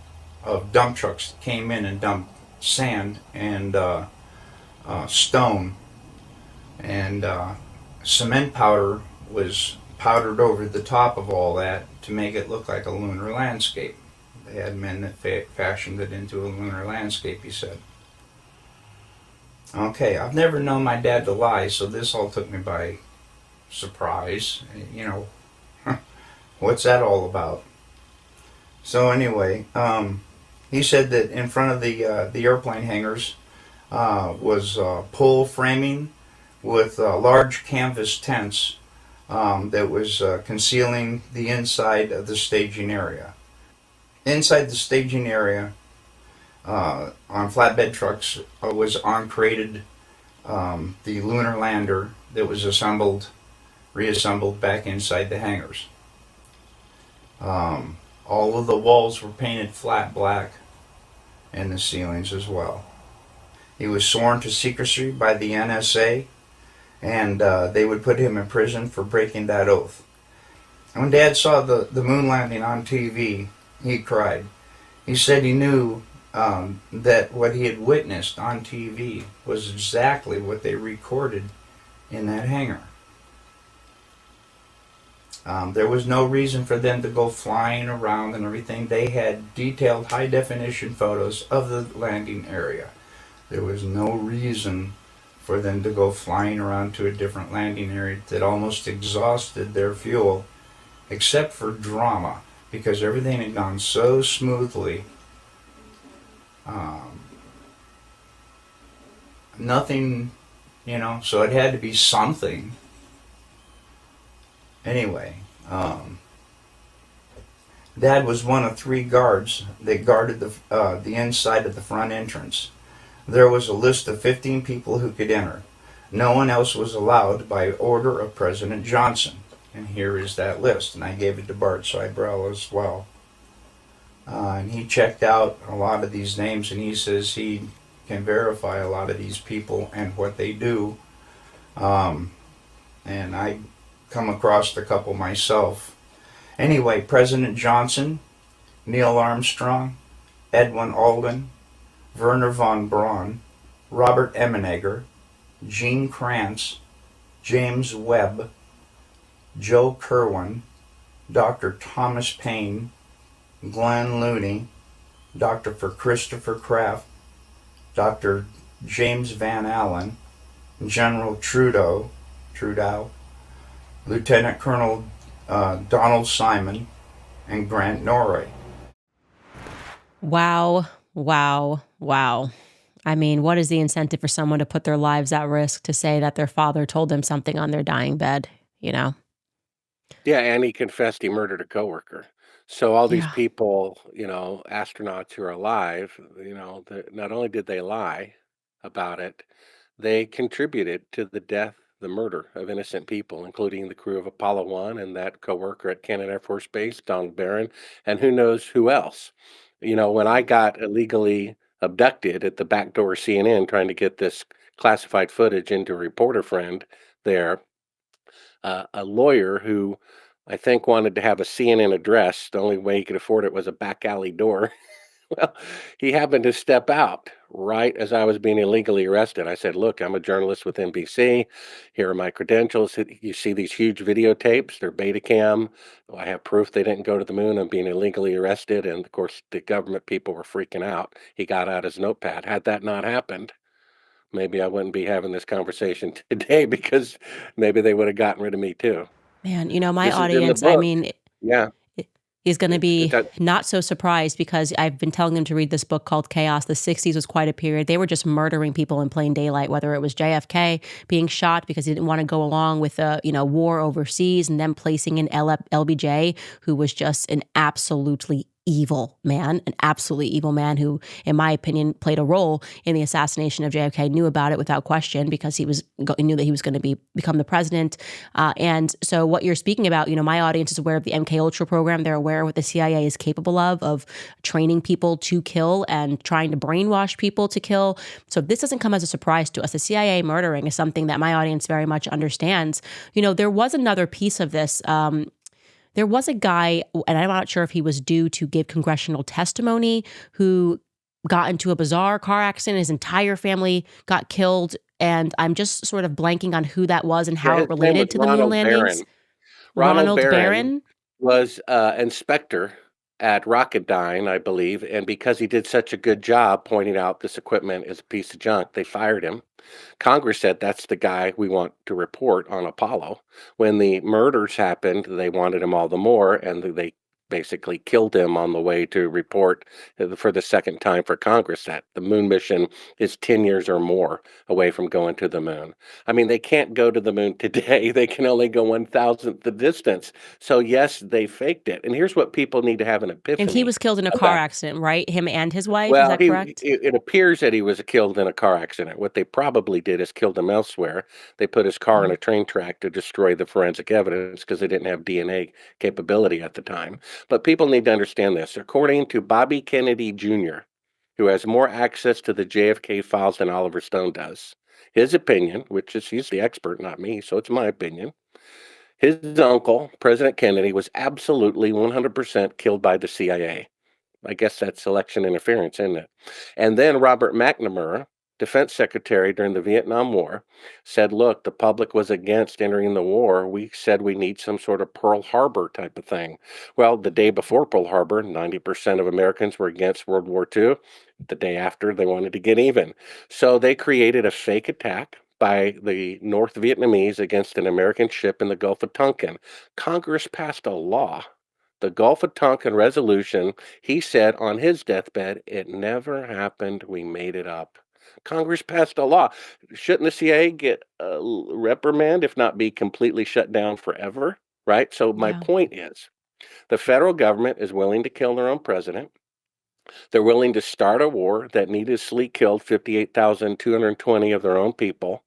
of dump trucks that came in and dumped sand and stone, and cement powder was powdered over the top of all that to make it look like a lunar landscape. They had men that fashioned it into a lunar landscape, he said. Okay, I've never known my dad to lie, so this all took me by surprise. What's that all about? So anyway, he said that in front of the airplane hangars was pole framing with large canvas tents that was concealing the inside of the staging area. Inside the staging area, on flatbed trucks, was created the lunar lander that was reassembled back inside the hangars. All of the walls were painted flat black, and the ceilings as well. He was sworn to secrecy by the NSA, and they would put him in prison for breaking that oath. When Dad saw the moon landing on TV, he cried. He said he knew that what he had witnessed on TV was exactly what they recorded in that hangar. There was no reason for them to go flying around and everything. They had detailed high-definition photos of the landing area. There was no reason for them to go flying around to a different landing area that almost exhausted their fuel, except for drama, because everything had gone so smoothly. Nothing, so it had to be something. Anyway, Dad was one of 3 guards that guarded the inside of the front entrance. There was a list of 15 people who could enter. No one else was allowed by order of President Johnson. And here is that list, and I gave it to Bart Sibrel as well. And he checked out a lot of these names, and he says he can verify a lot of these people and what they do. And I come across a couple myself. Anyway, President Johnson, Neil Armstrong, Edwin Alden, Werner von Braun, Robert Emenegger, Gene Kranz, James Webb, Joe Kerwin, Dr. Thomas Paine, Glenn Looney, Dr. Christopher Kraft, Dr. James Van Allen, General Trudeau, Lieutenant Colonel Donald Simon, and Grant Norrie. Wow, wow, wow. I mean, what is the incentive for someone to put their lives at risk to say that their father told them something on their dying bed, Yeah, and he confessed he murdered a coworker. So all these Yeah. people, astronauts who are alive, not only did they lie about it, they contributed to the death, the murder of innocent people, including the crew of Apollo 1 and that coworker at Cannon Air Force Base, Donald Barron, and who knows who else. When I got illegally abducted at the back door of CNN trying to get this classified footage into a reporter friend there, a lawyer who I think wanted to have a CNN address. The only way he could afford it was a back alley door. Well, he happened to step out right as I was being illegally arrested. I said, "Look, I'm a journalist with NBC. Here are my credentials. You see these huge videotapes? They're Betacam. I have proof they didn't go to the moon. I'm being illegally arrested." And of course, the government people were freaking out. He got out his notepad. Had that not happened, maybe I wouldn't be having this conversation today because maybe they would have gotten rid of me too. Man, my This is in the audience, I book. mean, Yeah, is going to it's be not so surprised because I've been telling them to read this book called Chaos. The 60s was quite a period. They were just murdering people in plain daylight, whether it was JFK being shot because he didn't want to go along with a war overseas, and then placing in LBJ, who was just an absolutely evil man who, in my opinion, played a role in the assassination of JFK, knew about it without question because he knew that he was going to become the president. And so what you're speaking about, my audience is aware of the MK Ultra program. They're aware of what the CIA is capable of training people to kill and trying to brainwash people to kill. So this doesn't come as a surprise to us. The CIA murdering is something that my audience very much understands. There was another piece of this. There was a guy, and I'm not sure if he was due to give congressional testimony, who got into a bizarre car accident. His entire family got killed, and I'm just sort of blanking on who that was and how his it name related was to the moon Ronald landings. Barron. Ronald Barron Barron? was inspector at Rocketdyne, I believe, and because he did such a good job pointing out this equipment is a piece of junk, they fired him. Congress said that's the guy we want to report on Apollo. When the murders happened, they wanted him all the more, and they basically killed him on the way to report for the second time for Congress that the moon mission is 10 years or more away from going to the moon. I mean, they can't go to the moon today. They can only go 1,000th the distance. So yes, they faked it. And here's what people need to have an epiphany. And he was killed in a car accident, right? Him and his wife, is Well, that correct? it appears that he was killed in a car accident. What they probably did is killed him elsewhere. They put his car on a train track to destroy the forensic evidence because they didn't have DNA capability at the time. But people need to understand this. According to Bobby Kennedy Jr., who has more access to the JFK files than Oliver Stone does, his opinion, which is he's the expert, not me, so it's my opinion. His uncle, President Kennedy, was absolutely 100% killed by the CIA. I guess that's election interference, isn't it? And then Robert McNamara, defense secretary during the Vietnam War, said, look, the public was against entering the war. We said we need some sort of Pearl Harbor type of thing. Well, the day before Pearl Harbor, 90% of Americans were against World War II. The day after, they wanted to get even. So they created a fake attack by the North Vietnamese against an American ship in the Gulf of Tonkin. Congress passed a law, the Gulf of Tonkin Resolution. He said on his deathbed, it never happened. We made it up. Congress passed a law. Shouldn't the CIA get a reprimand, if not be completely shut down forever? Right? So my Yeah. point is, the federal government is willing to kill their own president. They're willing to start a war that needlessly killed 58,220 of their own people.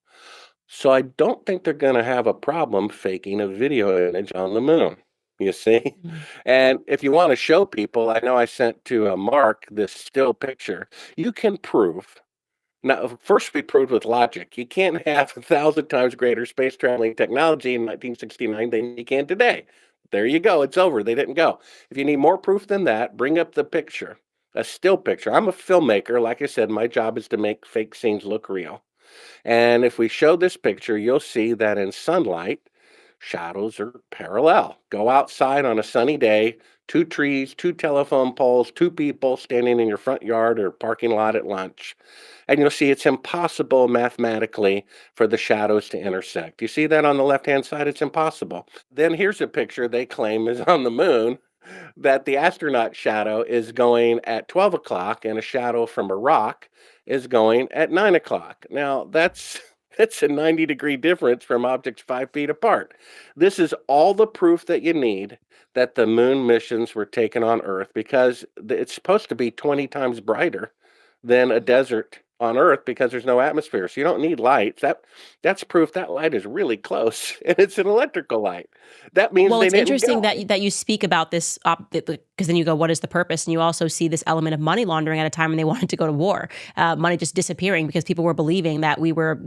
So I don't think they're going to have a problem faking a video image on the moon. You see? Mm. And if you want to show people, I know I sent to Mark this still picture. You can prove. Now, first we proved with logic. You can't have 1,000 times greater space traveling technology in 1969 than you can today. There you go. It's over. They didn't go. If you need more proof than that, bring up the picture, a still picture. I'm a filmmaker. Like I said, my job is to make fake scenes look real. And if we show this picture, you'll see that in sunlight, shadows are parallel. Go outside on a sunny day, 2 trees, 2 telephone poles, 2 people standing in your front yard or parking lot at lunch. And you'll see it's impossible mathematically for the shadows to intersect. You see that on the left-hand side? It's impossible. Then here's a picture they claim is on the moon, that the astronaut shadow is going at 12 o'clock and a shadow from a rock is going at 9 o'clock. Now, that's a 90-degree difference from objects 5 feet apart. This is all the proof that you need that the moon missions were taken on Earth, because it's supposed to be 20 times brighter than a desert on Earth because there's no atmosphere. So you don't need light. That's proof that light is really close, and it's an electrical light. That means Well, they it's didn't interesting go. that you speak about this because then you go, what is the purpose? And you also see this element of money laundering at a time when they wanted to go to war, money just disappearing because people were believing that we were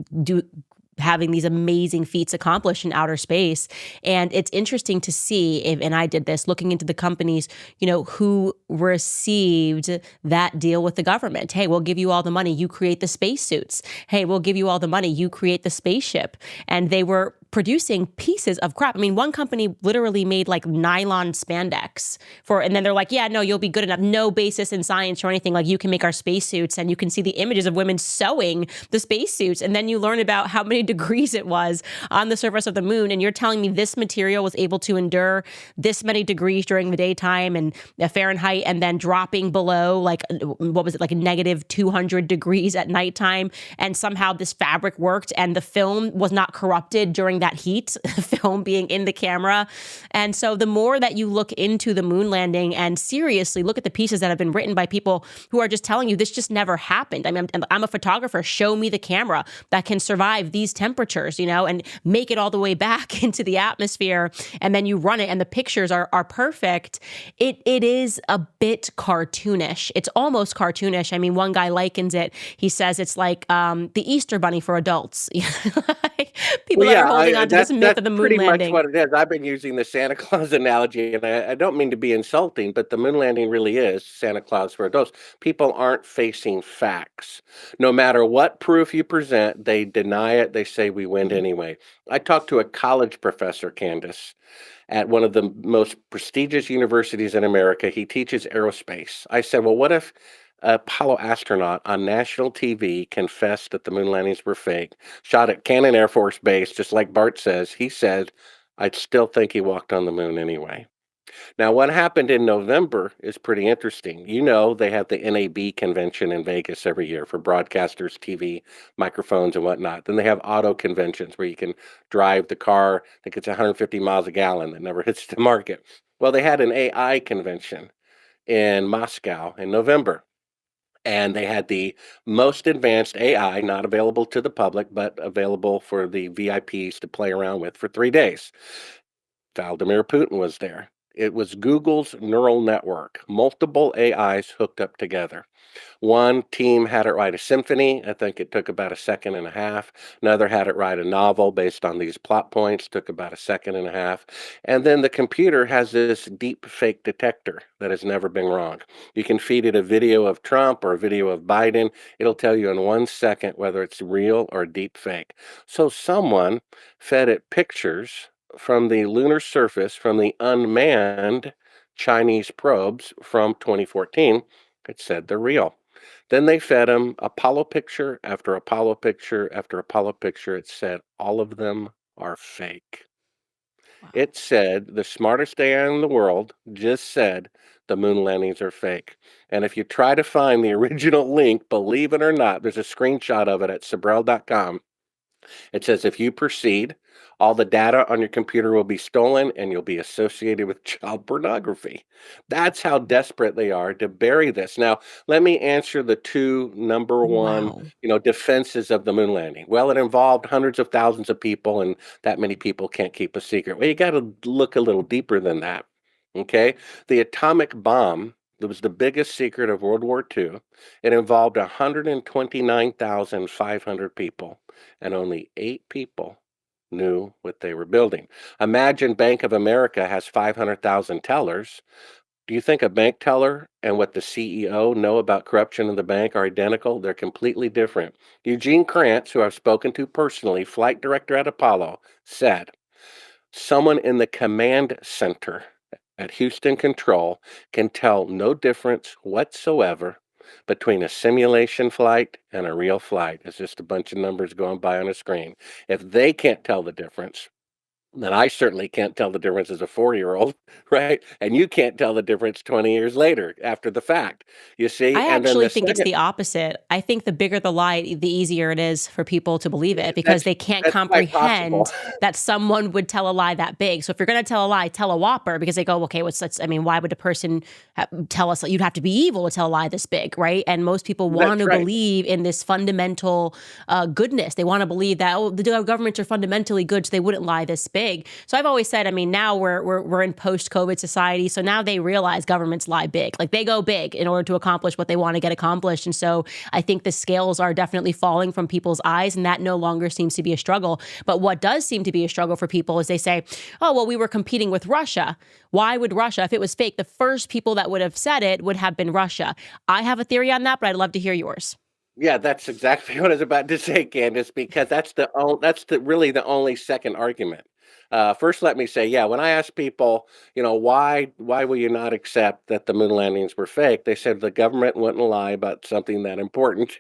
having these amazing feats accomplished in outer space. And it's interesting to see, and I did this, looking into the companies, who received that deal with the government. Hey, we'll give you all the money. You create the spacesuits. Hey, we'll give you all the money. You create the spaceship. And they were producing pieces of crap. I mean, one company literally made like nylon spandex and then they're like, yeah, no, you'll be good enough. No basis in science or anything. Like, you can make our spacesuits, and you can see the images of women sewing the spacesuits. And then you learn about how many degrees it was on the surface of the moon. And you're telling me this material was able to endure this many degrees during the daytime and Fahrenheit, and then dropping below like, what was it, like negative 200 degrees at nighttime. And somehow this fabric worked and the film was not corrupted during that heat, film being in the camera. And so the more that you look into the moon landing and seriously look at the pieces that have been written by people who are just telling you this just never happened. I mean, I'm a photographer. Show me the camera that can survive these temperatures, and make it all the way back into the atmosphere. And then you run it and the pictures are perfect. It is a bit cartoonish. It's almost cartoonish. I mean, one guy likens it. He says it's like the Easter Bunny for adults. People that are holding on to this myth of the moon pretty landing. much what it is. I've been using the Santa Claus analogy, and I don't mean to be insulting, but the moon landing really is Santa Claus for adults. People aren't facing facts. No matter what proof you present, they deny it. They say we win anyway. I talked to a college professor, Candace, at one of the most prestigious universities in America. He teaches aerospace. I said, well, what if Apollo astronaut on national TV confessed that the moon landings were fake, shot at Cannon Air Force Base, just like Bart says? He said, I'd still think he walked on the moon anyway. Now, what happened in November is pretty interesting. They have the NAB convention in Vegas every year for broadcasters, TV, microphones, and whatnot. Then they have auto conventions where you can drive the car that gets 150 miles a gallon that never hits the market. Well, they had an AI convention in Moscow in November. And they had the most advanced AI, not available to the public, but available for the VIPs to play around with for 3 days. Vladimir Putin was there. It was Google's neural network, multiple AIs hooked up together. One team had it write a symphony. I think it took about a second and a half. Another had it write a novel based on these plot points, took about a second and a half. And then the computer has this deep fake detector that has never been wrong. You can feed it a video of Trump or a video of Biden. It'll tell you in 1 second whether it's real or deep fake. So someone fed it pictures from the lunar surface from the unmanned Chinese probes from 2014. It said they're real. Then they fed him Apollo picture after Apollo picture after Apollo picture. It said all of them are fake. Wow. It said the smartest AI in the world just said the moon landings are fake. And if you try to find the original link, believe it or not, there's a screenshot of it at Sibrel.com. It says if you proceed, all the data on your computer will be stolen and you'll be associated with child pornography. That's how desperate they are to bury this. Now, let me answer the two number one, Wow. defenses of the moon landing. Well, it involved hundreds of thousands of people, and that many people can't keep a secret. Well, you got to look a little deeper than that. Okay? The atomic bomb, that was the biggest secret of World War II. It involved 129,500 people, and only 8 people knew what they were building. Imagine Bank of America has 500,000 tellers. Do you think a bank teller and what the CEO know about corruption in the bank are identical? They're completely different. Eugene Krantz, who I've spoken to personally, flight director at Apollo, said, someone in the command center at Houston Control can tell no difference whatsoever between a simulation flight and a real flight. It's just a bunch of numbers going by on a screen. If they can't tell the difference, then I certainly can't tell the difference as a 4-year-old, right? And you can't tell the difference 20 years later after the fact, you see? I And then actually the think it's second, the opposite. I think the bigger the lie, the easier it is for people to believe it because that's, they can't that's quite possible. comprehend that someone would tell a lie that big. So if you're going to tell a lie, tell a whopper because they go, okay, why would a person tell us you'd have to be evil to tell a lie this big, right? And most people want That's to right. believe in this fundamental goodness. They want to believe that, the governments are fundamentally good, so they wouldn't lie this big. So I've always said, now we're in post-COVID society, so now they realize governments lie big. Like they go big in order to accomplish what they want to get accomplished. And so I think the scales are definitely falling from people's eyes, and that no longer seems to be a struggle. But what does seem to be a struggle for people is they say, oh, well, we were competing with Russia. Why would Russia, if it was fake, the first people that would have said it would have been Russia? I have a theory on that, but I'd love to hear yours. Yeah, that's exactly what I was about to say, Candace, because that's really the only second argument. First, let me say, yeah, when I ask people, why will you not accept that the moon landings were fake? They said the government wouldn't lie about something that important,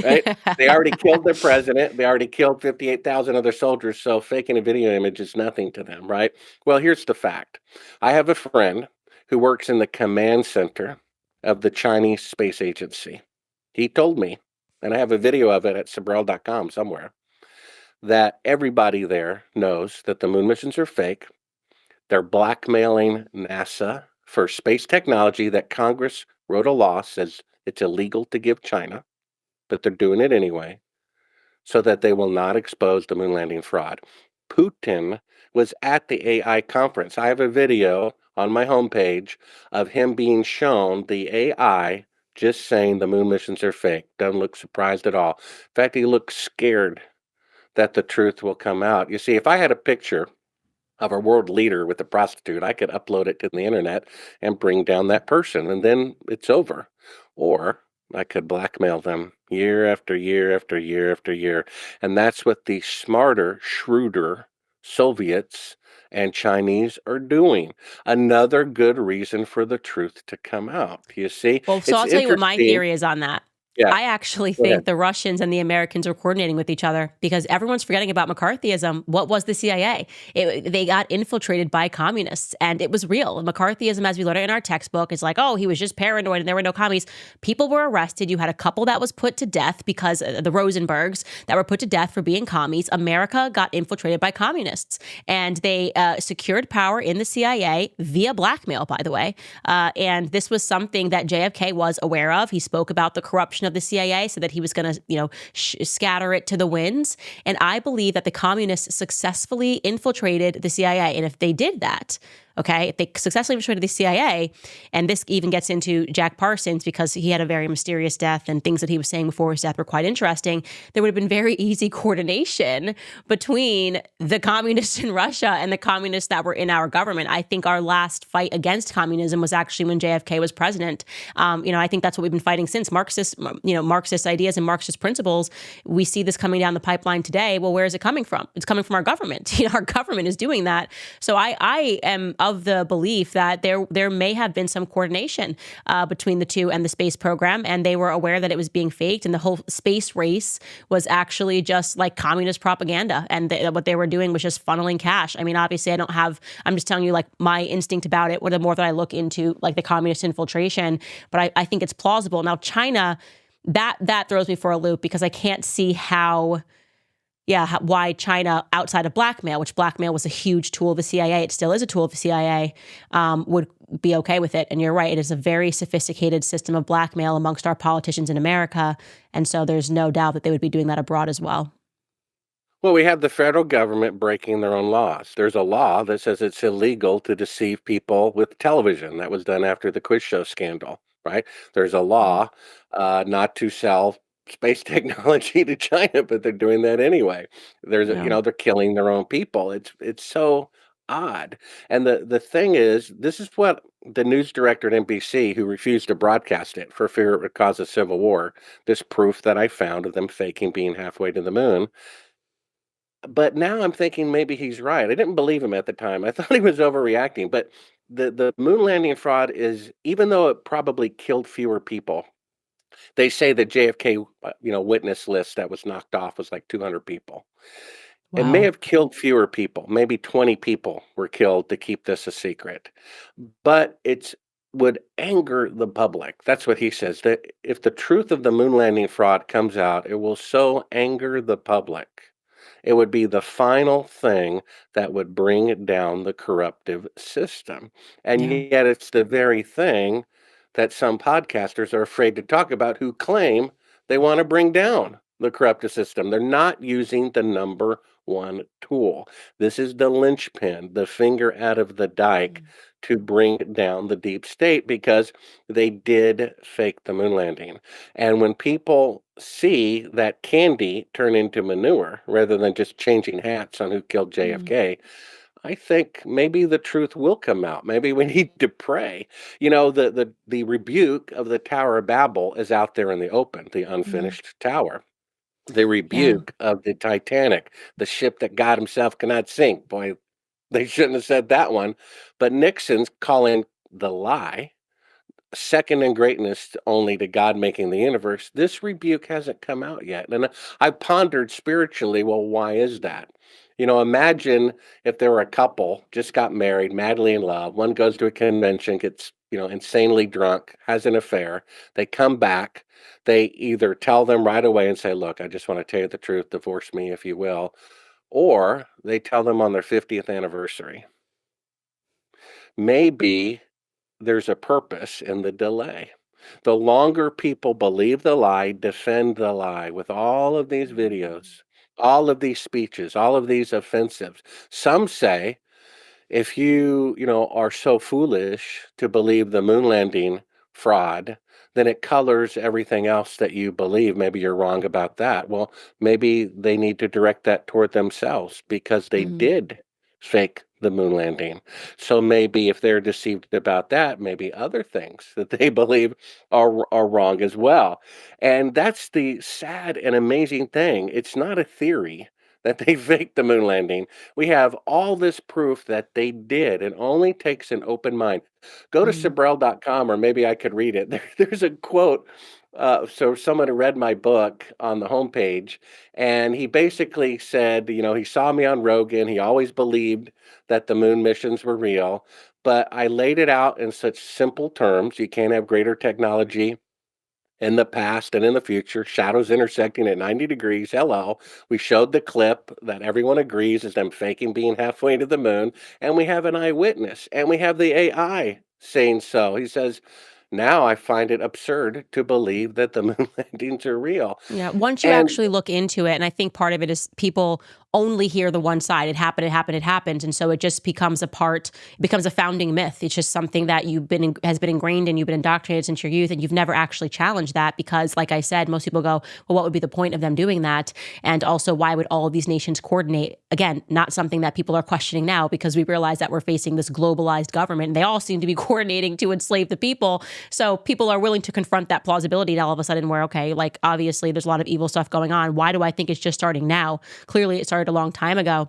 right? They already killed their president. They already killed 58,000 other soldiers. So faking a video image is nothing to them, right? Well, here's the fact. I have a friend who works in the command center of the Chinese Space Agency. He told me, and I have a video of it at Sibrel.com somewhere, that everybody there knows that the moon missions are fake. They're blackmailing NASA for space technology that Congress wrote a law says it's illegal to give China, but they're doing it anyway so that they will not expose the moon landing fraud. Putin was at the AI conference. I have a video on my homepage of him being shown the AI just saying the moon missions are fake. Doesn't look surprised at all. In fact, he looks scared that the truth will come out. You see, if I had a picture of a world leader with a prostitute, I could upload it to the internet and bring down that person, and then it's over. Or I could blackmail them year after year after year after year. And that's what the smarter, shrewder Soviets and Chinese are doing. Another good reason for the truth to come out. You see? Well, so It's I'll tell you what my interesting. theory is on that. Yeah, I actually go ahead. think the Russians and the Americans are coordinating with each other because everyone's forgetting about McCarthyism. What was the CIA? They got infiltrated by communists, and it was real. McCarthyism, as we learned it in our textbook, is like, oh, he was just paranoid and there were no commies. People were arrested. You had a couple that was put to death because the Rosenbergs that were put to death for being commies. America got infiltrated by communists, and they secured power in the CIA via blackmail, by the way. And this was something that JFK was aware of. He spoke about the corruption of the CIA so that he was going to, scatter it to the winds. And I believe that the communists successfully infiltrated the CIA. And if they did that, Okay. If they successfully infiltrated the CIA, and this even gets into Jack Parsons because he had a very mysterious death and things that he was saying before his death were quite interesting, there would have been very easy coordination between the communists in Russia and the communists that were in our government. I think our last fight against communism was actually when JFK was president. I think that's what we've been fighting since. Marxist ideas and Marxist principles. We see this coming down the pipeline today. Well, where is it coming from? It's coming from our government. Our government is doing that. So I am of the belief that there may have been some coordination between the two and the space program, and they were aware that it was being faked, and the whole space race was actually just like communist propaganda, and what they were doing was just funneling cash. I mean, obviously, I'm just telling you like my instinct about it, or the more that I look into like the communist infiltration, but I think it's plausible. Now, China, that throws me for a loop because I can't see why China, outside of blackmail, which blackmail was a huge tool of the CIA, it still is a tool of the CIA, would be okay with it. And you're right, it is a very sophisticated system of blackmail amongst our politicians in America. And so there's no doubt that they would be doing that abroad as well. Well, we have the federal government breaking their own laws. There's a law that says it's illegal to deceive people with television. That was done after the quiz show scandal, right? There's a law not to sell space technology to China, but they're doing that anyway. Yeah. They're killing their own people. It's so odd. And the thing is, this is what the news director at NBC, who refused to broadcast it for fear it would cause a civil war, this proof that I found of them faking being halfway to the moon. But now I'm thinking maybe he's right. I didn't believe him at the time. I thought he was overreacting. But the moon landing fraud is, even though it probably killed fewer people, they say the JFK witness list that was knocked off was like 200 people. It may Wow. have killed fewer people. Maybe 20 people were killed to keep this a secret. But it would anger the public. That's what he says. That if the truth of the moon landing fraud comes out, it will so anger the public. It would be the final thing that would bring down the corruptive system. And Yeah. yet it's the very thing that some podcasters are afraid to talk about, who claim they want to bring down the corruptive system. They're not using the number one tool. This is the linchpin, the finger out of the dike to bring down the deep state, because they did fake the moon landing. And when people see that candy turn into manure rather than just changing hats on who killed JFK, I think maybe the truth will come out. Maybe we need to pray. The rebuke of the Tower of Babel is out there in the open, the unfinished tower. The Yeah. rebuke of the Titanic, the ship that God himself cannot sink. Boy, they shouldn't have said that one. But Nixon's calling the lie second in greatness only to God making the universe. This rebuke hasn't come out yet. And I pondered spiritually, well, why is that? Imagine if there were a couple, just got married, madly in love. One goes to a convention, gets, insanely drunk, has an affair. They come back. They either tell them right away and say, look, I just want to tell you the truth, divorce me if you will. Or they tell them on their 50th anniversary. Maybe there's a purpose in the delay. The longer people believe the lie, defend the lie with all of these videos, all of these speeches, all of these offensives. Some say, if you are so foolish to believe the moon landing fraud, then it colors everything else that you believe. Maybe you're wrong about that. Well, maybe they need to direct that toward themselves, because they did fake the moon landing. So maybe if they're deceived about that, maybe other things that they believe are wrong as well. And that's the sad and amazing thing. It's not a theory that they faked the moon landing. We have all this proof that they did. It only takes an open mind. Go to Sibrel.com, or maybe I could read it. There's a quote. So someone read my book on the homepage, and he basically said, he saw me on Rogan. He always believed that the moon missions were real, but I laid it out in such simple terms. You can't have greater technology in the past and in the future, shadows intersecting at 90 degrees. Hello. We showed the clip that everyone agrees is them faking being halfway to the moon. And we have an eyewitness, and we have the AI saying so. He says, now I find it absurd to believe that the moon landings are real. Yeah, once you And actually look into it, and I think part of it is people only hear the one side. It happened, it happened, it happened. And so it just becomes it becomes a founding myth. It's just something that has been ingrained and you've been indoctrinated since your youth, and you've never actually challenged that because, like I said, most people go, well, what would be the point of them doing that? And also, why would all of these nations coordinate? Again, not something that people are questioning now because we realize that we're facing this globalized government and they all seem to be coordinating to enslave the people. So people are willing to confront that plausibility, and all of a sudden we're okay. Like, obviously, there's a lot of evil stuff going on. Why do I think it's just starting now? Clearly, it started a long time ago.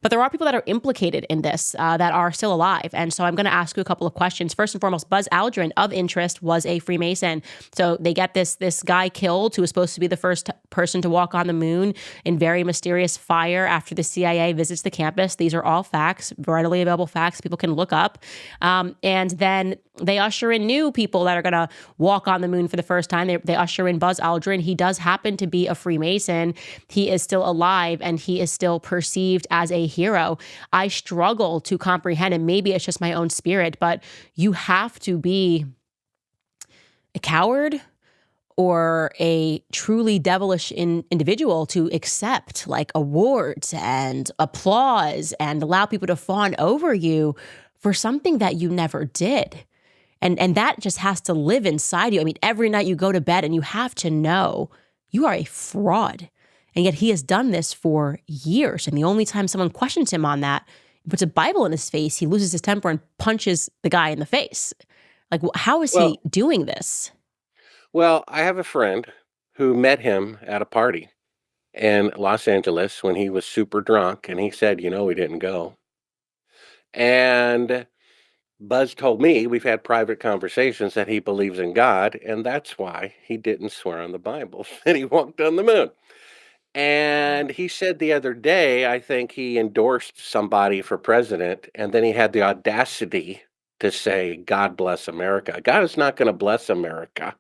But there are people that are implicated in this that are still alive. And so I'm going to ask you a couple of questions. First and foremost, Buzz Aldrin, of interest, was a Freemason. So they get this guy killed who was supposed to be the first person to walk on the moon in very mysterious fire after the CIA visits the campus. These are all facts, readily available facts people can look up. And then they usher in new people that are going to walk on the moon for the first time. They usher in Buzz Aldrin. He does happen to be a Freemason. He is still alive and he is still perceived as a hero. I struggle to comprehend, and maybe it's just my own spirit, but you have to be a coward or a truly devilish individual to accept like awards and applause and allow people to fawn over you for something that you never did. And that just has to live inside you. I mean, every night you go to bed and you have to know you are a fraud. And yet he has done this for years. And the only time someone questions him on that, he puts a Bible in his face, he loses his temper and punches the guy in the face. Like, how is he doing this? Well, I have a friend who met him at a party in Los Angeles when he was super drunk, and he said, we didn't go. And Buzz told me, we've had private conversations, that he believes in God, and that's why he didn't swear on the Bible that he walked on the moon. And he said the other day, I think he endorsed somebody for president, and then he had the audacity to say, God bless America. God is not going to bless America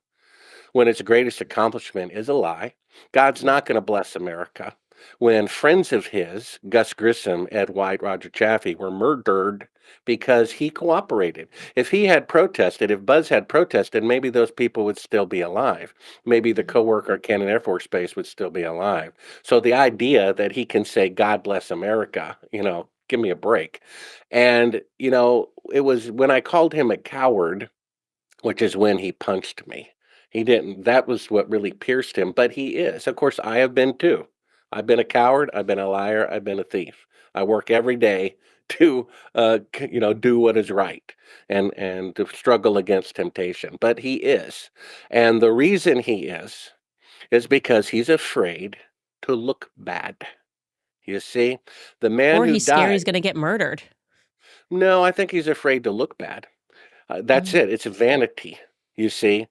when its greatest accomplishment is a lie. God's not going to bless America when friends of his, Gus Grissom, Ed White, Roger Chaffee, were murdered because he cooperated. If he had protested, if Buzz had protested, maybe those people would still be alive. Maybe the coworker at Cannon Air Force Base would still be alive. So the idea that he can say, God bless America, give me a break. And, it was when I called him a coward, which is when he punched me. He didn't. That was what really pierced him. But he is. Of course, I have been too. I've been a coward. I've been a liar. I've been a thief. I work every day to, do what is right and to struggle against temptation. But he is. And the reason he is because he's afraid to look bad. You see, the man or who he's scared died. he's going to get murdered. No, I think he's afraid to look bad. That's it. It's vanity. You see,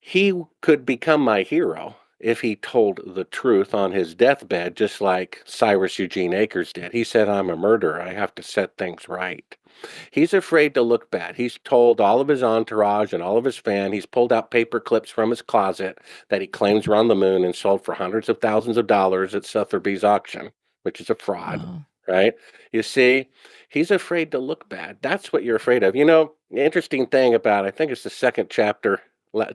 he could become my hero if he told the truth on his deathbed, just like Cyrus Eugene Akers did. He said, I'm a murderer. I have to set things right. He's afraid to look bad. He's told all of his entourage and all of his fans, he's pulled out paper clips from his closet that he claims were on the moon and sold for hundreds of thousands of dollars at Sotheby's auction, which is a fraud. Oh. Right? You see, he's afraid to look bad. That's what you're afraid of. The interesting thing about, I think it's the second chapter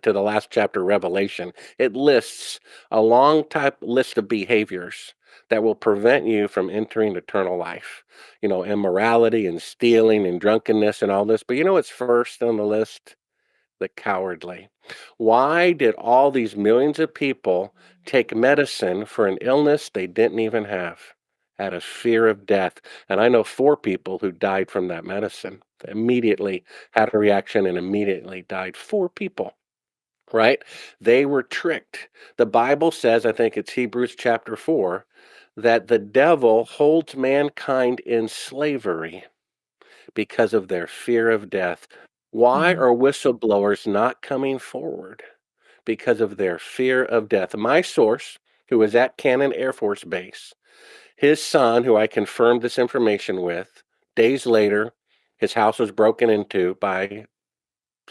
to the last chapter, Revelation, it lists a long list of behaviors that will prevent you from entering eternal life. Immorality and stealing and drunkenness and all this. But what's first on the list? The cowardly. Why did all these millions of people take medicine for an illness they didn't even have? Out of fear of death. And I know 4 people who died from that medicine. Immediately had a reaction and immediately died. 4 people, right? They were tricked. The Bible says, I think it's Hebrews chapter 4, that the devil holds mankind in slavery because of their fear of death. Why are whistleblowers not coming forward? Because of their fear of death. My source, who was at Cannon Air Force Base, his son, who I confirmed this information with, days later, his house was broken into by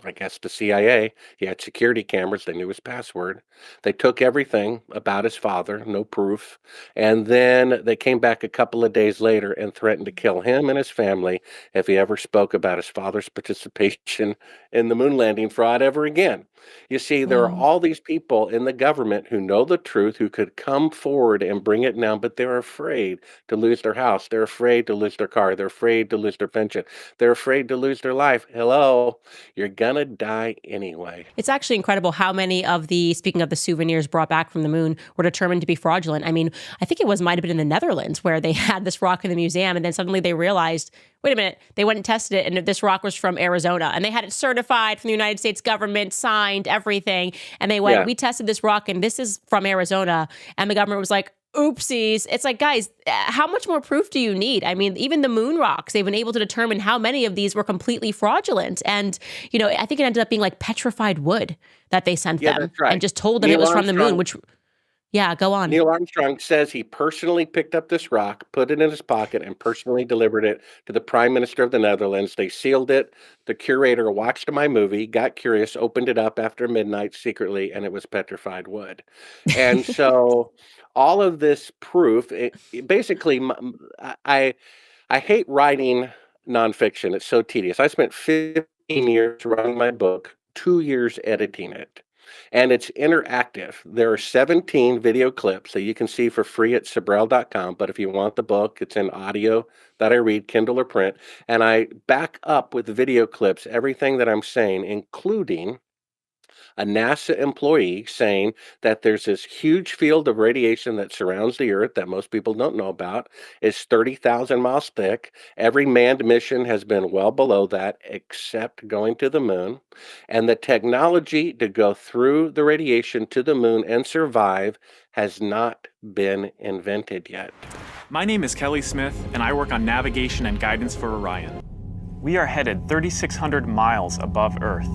I guess the CIA. He had security cameras. They knew his password. They took everything about his father, no proof. And then they came back a couple of days later and threatened to kill him and his family if he ever spoke about his father's participation in the moon landing fraud ever again. You see, there are Wow. all these people in the government who know the truth, who could come forward and bring it down, but they're afraid to lose their house. They're afraid to lose their car. They're afraid to lose their pension. They're afraid to lose their life. Hello, you're gonna die anyway. It's actually incredible how many of the, speaking of the souvenirs brought back from the moon, were determined to be fraudulent. I mean, I think it might have been in the Netherlands where they had this rock in the museum and then suddenly they realized, wait a minute, they went and tested it and this rock was from Arizona and they had it certified from the United States government, signed, everything. And they went, Yeah. we tested this rock and this is from Arizona. And the government was like, oopsies. It's like, guys, how much more proof do you need? I mean, even the moon rocks, they've been able to determine how many of these were completely fraudulent. And, I think it ended up being like petrified wood that they sent Yeah, them that's right. and just told them it Neil was from the moon, Armstrong which, yeah, go on. Neil Armstrong says he personally picked up this rock, put it in his pocket, and personally delivered it to the Prime Minister of the Netherlands. They sealed it. The curator watched my movie, got curious, opened it up after midnight secretly, and it was petrified wood. And so all of this proof, basically, I hate writing nonfiction. It's so tedious. I spent 15 years writing my book, 2 years editing it. And it's interactive. There are 17 video clips that you can see for free at Sibrel.com. But if you want the book, it's in audio that I read, Kindle or print. And I back up with video clips everything that I'm saying, including a NASA employee saying that there's this huge field of radiation that surrounds the Earth that most people don't know about. It's 30,000 miles thick. Every manned mission has been well below that, except going to the moon. And the technology to go through the radiation to the moon and survive has not been invented yet. My name is Kelly Smith, and I work on navigation and guidance for Orion. We are headed 3,600 miles above Earth,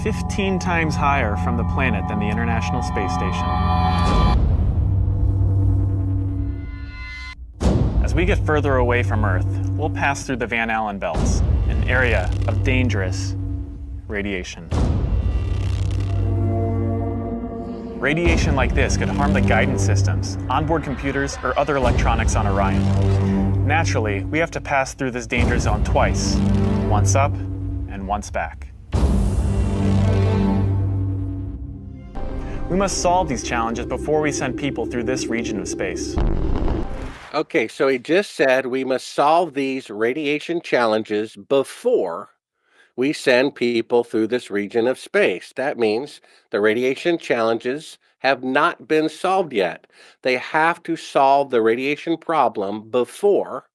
15 times higher from the planet than the International Space Station. As we get further away from Earth, we'll pass through the Van Allen belts, an area of dangerous radiation. Radiation like this could harm the guidance systems, onboard computers, or other electronics on Orion. Naturally, we have to pass through this danger zone twice, once up and once back. We must solve these challenges before we send people through this region of space. Okay, so he just said we must solve these radiation challenges before we send people through this region of space. That means the radiation challenges have not been solved yet. They have to solve the radiation problem before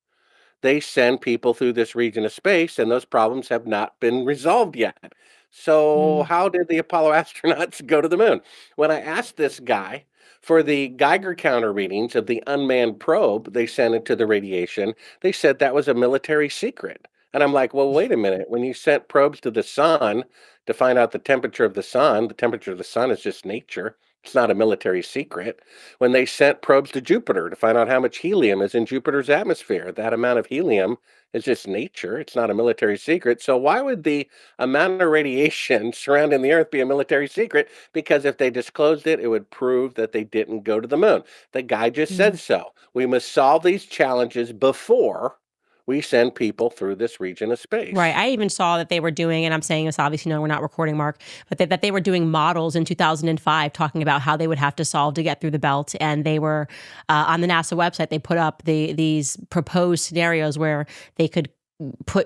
they send people through this region of space, and those problems have not been resolved yet. So how did the Apollo astronauts go to the moon? When I asked this guy for the Geiger counter readings of the unmanned probe they sent into the radiation, they said that was a military secret. And I'm like, well, wait a minute. When you sent probes to the sun to find out the temperature of the sun is just nature. It's not a military secret. When they sent probes to Jupiter to find out how much helium is in Jupiter's atmosphere, that amount of helium is just nature. It's not a military secret. So why would the amount of radiation surrounding the Earth be a military secret? Because if they disclosed it, it would prove that they didn't go to the moon. The guy just said so. We must solve these challenges before we send people through this region of space. Right. I even saw that they were doing, and I'm saying this obviously, no, we're not recording, Mark, but that they were doing models in 2005 talking about how they would have to solve to get through the belt. And they were on the NASA website, they put up these proposed scenarios where they could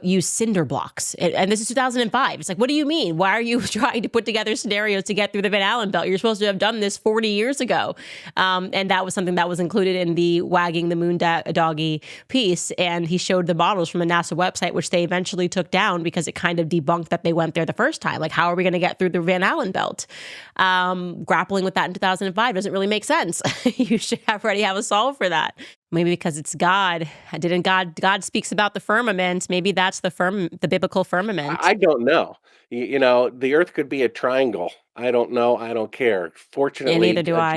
use cinder blocks. And this is 2005. It's like, what do you mean? Why are you trying to put together scenarios to get through the Van Allen belt? You're supposed to have done this 40 years ago. And that was something that was included in the Wagging the Moon Doggy piece. And he showed the models from the NASA website, which they eventually took down because it kind of debunked that they went there the first time. Like, how are we going to get through the Van Allen belt? Grappling with that in 2005 doesn't really make sense. You should already have a solve for that. Maybe because it's God. Didn't God speaks about the firmament. Maybe that's the biblical firmament. I don't know. The Earth could be a triangle. I don't know. I don't care. And neither Fortunately, do I.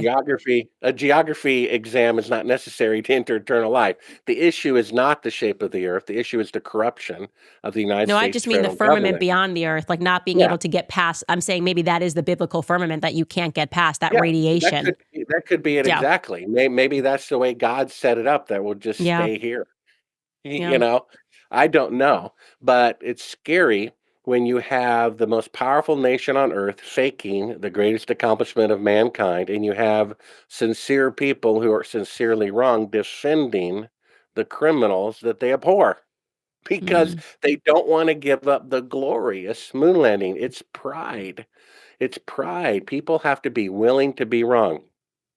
a geography exam is not necessary to enter eternal life. The issue is not the shape of the Earth. The issue is the corruption of the United No, I States just mean the federal firmament government. beyond the earth, like not being Yeah, able to get past. I'm saying maybe that is the biblical firmament that you can't get past, that yeah. radiation. That could be it Yeah. exactly. Maybe that's the way God set it up. That we'll just Yeah. stay here. Yeah. You know, I don't know, but it's scary when you have the most powerful nation on earth faking the greatest accomplishment of mankind, and you have sincere people who are sincerely wrong defending the criminals that they abhor because Mm, they don't want to give up the glorious moon landing. It's pride. It's pride. People have to be willing to be wrong.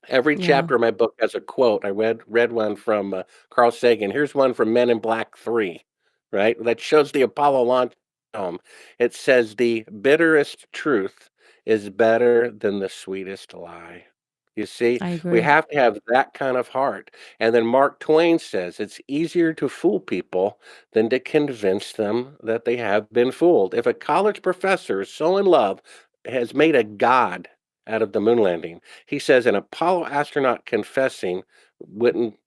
Every yeah. chapter of my book has a quote. I read one from Carl Sagan. Here's one from Men in Black 3, right? That shows the Apollo launch film. It says the bitterest truth is better than the sweetest lie. You see, I we agree. have to have that kind of heart. And then Mark Twain says it's easier to fool people than to convince them that they have been fooled. If a college professor is so in love, has made a god out of the moon landing, he says an Apollo astronaut confessing wouldn't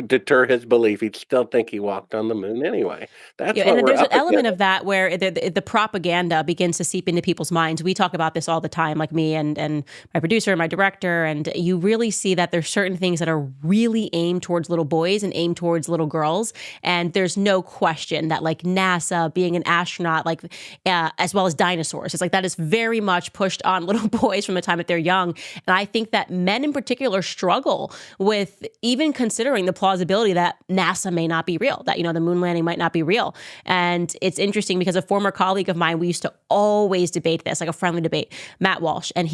deter his belief. He'd still think he walked on the moon anyway. That's Yeah, what and we're there's an up element against. of that where the propaganda begins to seep into people's minds. We talk about this all the time, like me and my producer and my director, and you really see that there's certain things that are really aimed towards little boys and aimed towards little girls. And there's no question that like NASA being an astronaut, like as well as dinosaurs, it's like that is very much pushed on little boys from the time that they're young. And I think that men in particular struggle with even considering the plausibility that NASA may not be real, that, the moon landing might not be real. And it's interesting because a former colleague of mine, we used to always debate this, like a friendly debate, Matt Walsh. And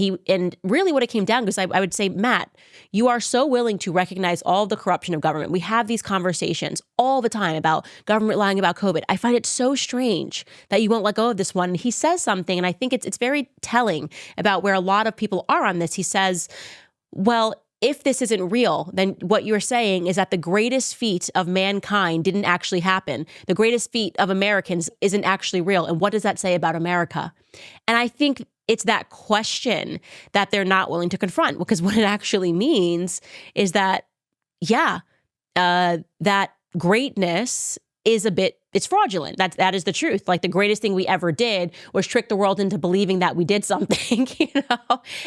really what it came down, because I would say, Matt, you are so willing to recognize all of the corruption of government. We have these conversations all the time about government lying about COVID. I find it so strange that you won't let go of this one. And he says something, and I think it's very telling about where a lot of people are on this. He says, well, if this isn't real, then what you're saying is that the greatest feat of mankind didn't actually happen. The greatest feat of Americans isn't actually real. And what does that say about America? And I think it's that question that they're not willing to confront, because what it actually means is that, yeah, that greatness is it's fraudulent. That is the truth. Like the greatest thing we ever did was trick the world into believing that we did something, And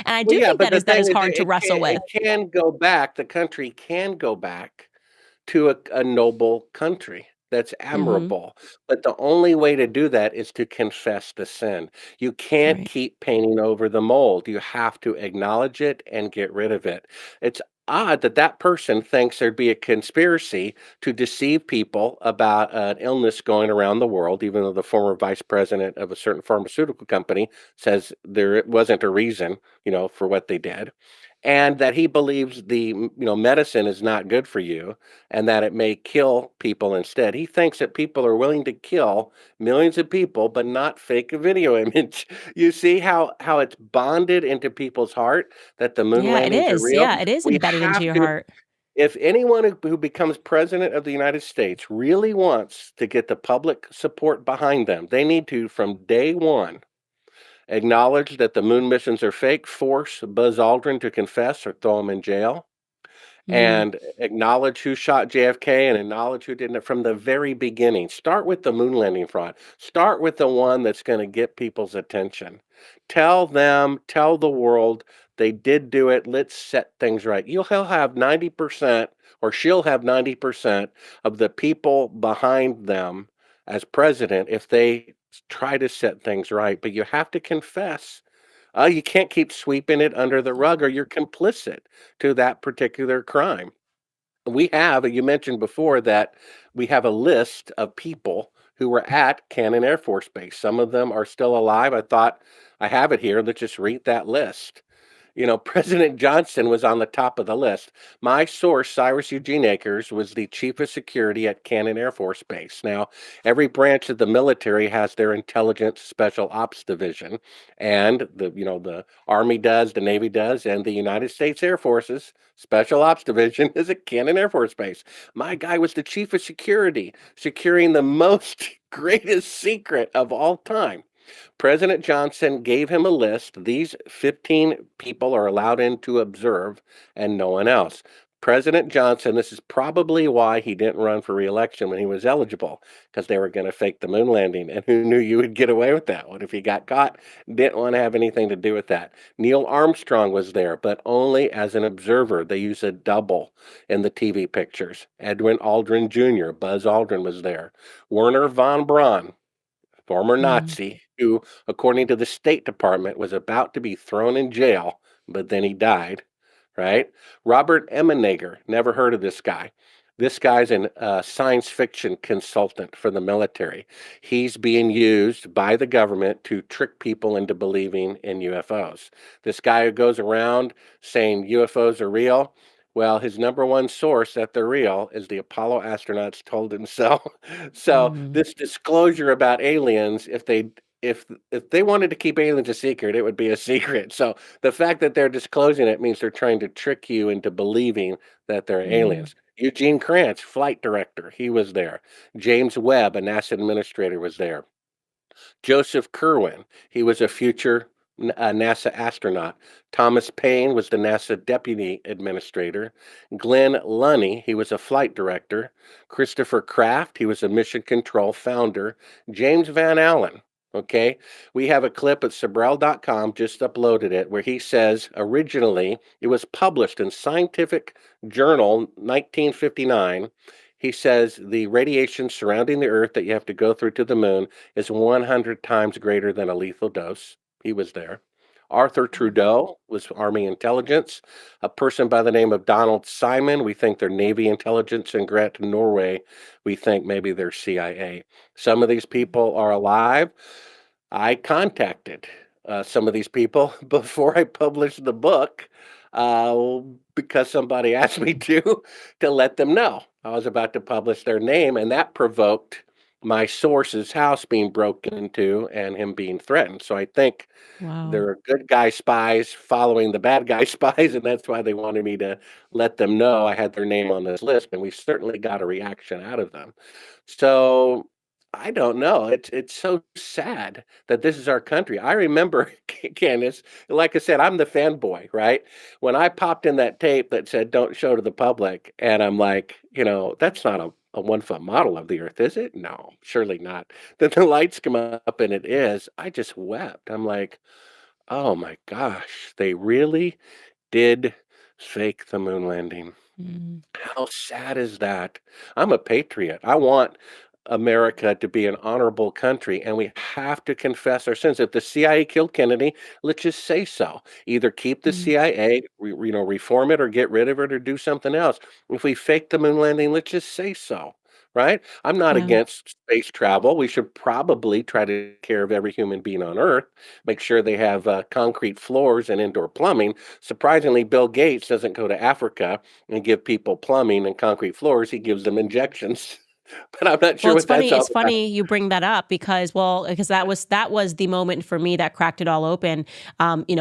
I Well, do yeah, think but the that thing is is, hard to wrestle with. it can go back. The country can go back to a noble country that's Mm-hmm. admirable. But the only way to do that is to confess the sin. You can't Right. keep painting over the mold. You have to acknowledge it and get rid of it. It's odd that that person thinks there'd be a conspiracy to deceive people about an illness going around the world, even though the former vice president of a certain pharmaceutical company says there wasn't a reason, for what they did, and that he believes medicine is not good for you and that it may kill people instead. He thinks that people are willing to kill millions of people but not fake a video image. You see how it's bonded into people's heart that the moon Yeah, it landings are is. real. Yeah, it is We embedded into have your to, heart. if anyone who becomes president of the United States really wants to get the public support behind them, they need to, from day one, acknowledge that the moon missions are fake, force Buzz Aldrin to confess or throw him in jail, Mm, and acknowledge who shot JFK and acknowledge who didn't from the very beginning. Start with the moon landing fraud. Start with the one that's going to get people's attention. Tell them, tell the world they did do it. Let's set things right. He'll have 90%, or she'll have 90% of the people behind them as president if they try to set things right. But you have to confess. You can't keep sweeping it under the rug or you're complicit to that particular crime. You mentioned before that we have a list of people who were at Cannon Air Force Base. Some of them are still alive. I thought I have it here. Let's just read that list. President Johnson was on the top of the list. My source, Cyrus Eugene Akers, was the chief of security at Cannon Air Force Base. Now, every branch of the military has their intelligence special ops division, and the Army does, the Navy does, and the United States Air Force's special ops division is at Cannon Air Force Base. My guy was the chief of security, securing the most greatest secret of all time. President Johnson gave him a list. These 15 people are allowed in to observe and no one else. President Johnson, this is probably why he didn't run for re-election when he was eligible, because they were going to fake the moon landing. And who knew you would get away with that? What if he got caught? Didn't want to have anything to do with that. Neil Armstrong was there, but only as an observer. They use a double in the TV pictures. Edwin Aldrin Jr., Buzz Aldrin was there. Werner von Braun, former Nazi, who, according to the State Department, was about to be thrown in jail, but then he died, right? Robert Emenegger, never heard of this guy. This guy's a science fiction consultant for the military. He's being used by the government to trick people into believing in UFOs. This guy who goes around saying UFOs are real, well, his number one source that they're real is the Apollo astronauts told him so. So this disclosure about aliens, if they wanted to keep aliens a secret, it would be a secret. So the fact that they're disclosing it means they're trying to trick you into believing that they're aliens. Eugene Kranz, flight director, he was there. James Webb, a NASA administrator, was there. Joseph Kerwin, he was a future NASA astronaut. Thomas Paine was the NASA deputy administrator. Glenn Lunny, he was a flight director. Christopher Kraft, he was a mission control founder. James Van Allen, okay? We have a clip at Sibrel.com, just uploaded it, where he says originally it was published in Scientific Journal 1959. He says the radiation surrounding the Earth that you have to go through to the moon is 100 times greater than a lethal dose. He was there. Arthur Trudeau was Army intelligence. A person by the name of Donald Simon, we think they're Navy intelligence. And Grete Norway, we think maybe they're CIA. Some of these people are alive. I contacted some of these people before I published the book because somebody asked me to let them know I was about to publish their name, and that provoked my source's house being broken into and him being threatened. So I think there are good guy spies following the bad guy spies, and that's why they wanted me to let them know I had their name on this list, and we certainly got a reaction out of them. So I don't know. It's so sad that this is our country. I remember, Candace, like I said, I'm the fanboy, right? When I popped in that tape that said, don't show to the public, and I'm like, that's not a 1-foot model of the Earth, is it? No, surely not. Then the lights come up and it is. I just wept. I'm like, oh my gosh, they really did fake the moon landing. How sad is that? I'm a patriot. I want America to be an honorable country, and we have to confess our sins. If the CIA killed Kennedy, let's just say so. Either keep the CIA, reform it, or get rid of it, or do something else. If we fake the moon landing, let's just say so. Right? I'm not against space travel. We should probably try to take care of every human being on Earth, make sure they have concrete floors and indoor plumbing. Surprisingly, Bill Gates doesn't go to Africa and give people plumbing and concrete floors. He gives them injections. But I'm not sure it's what funny. that's all It's funny you bring that up because that was the moment for me that cracked it all open.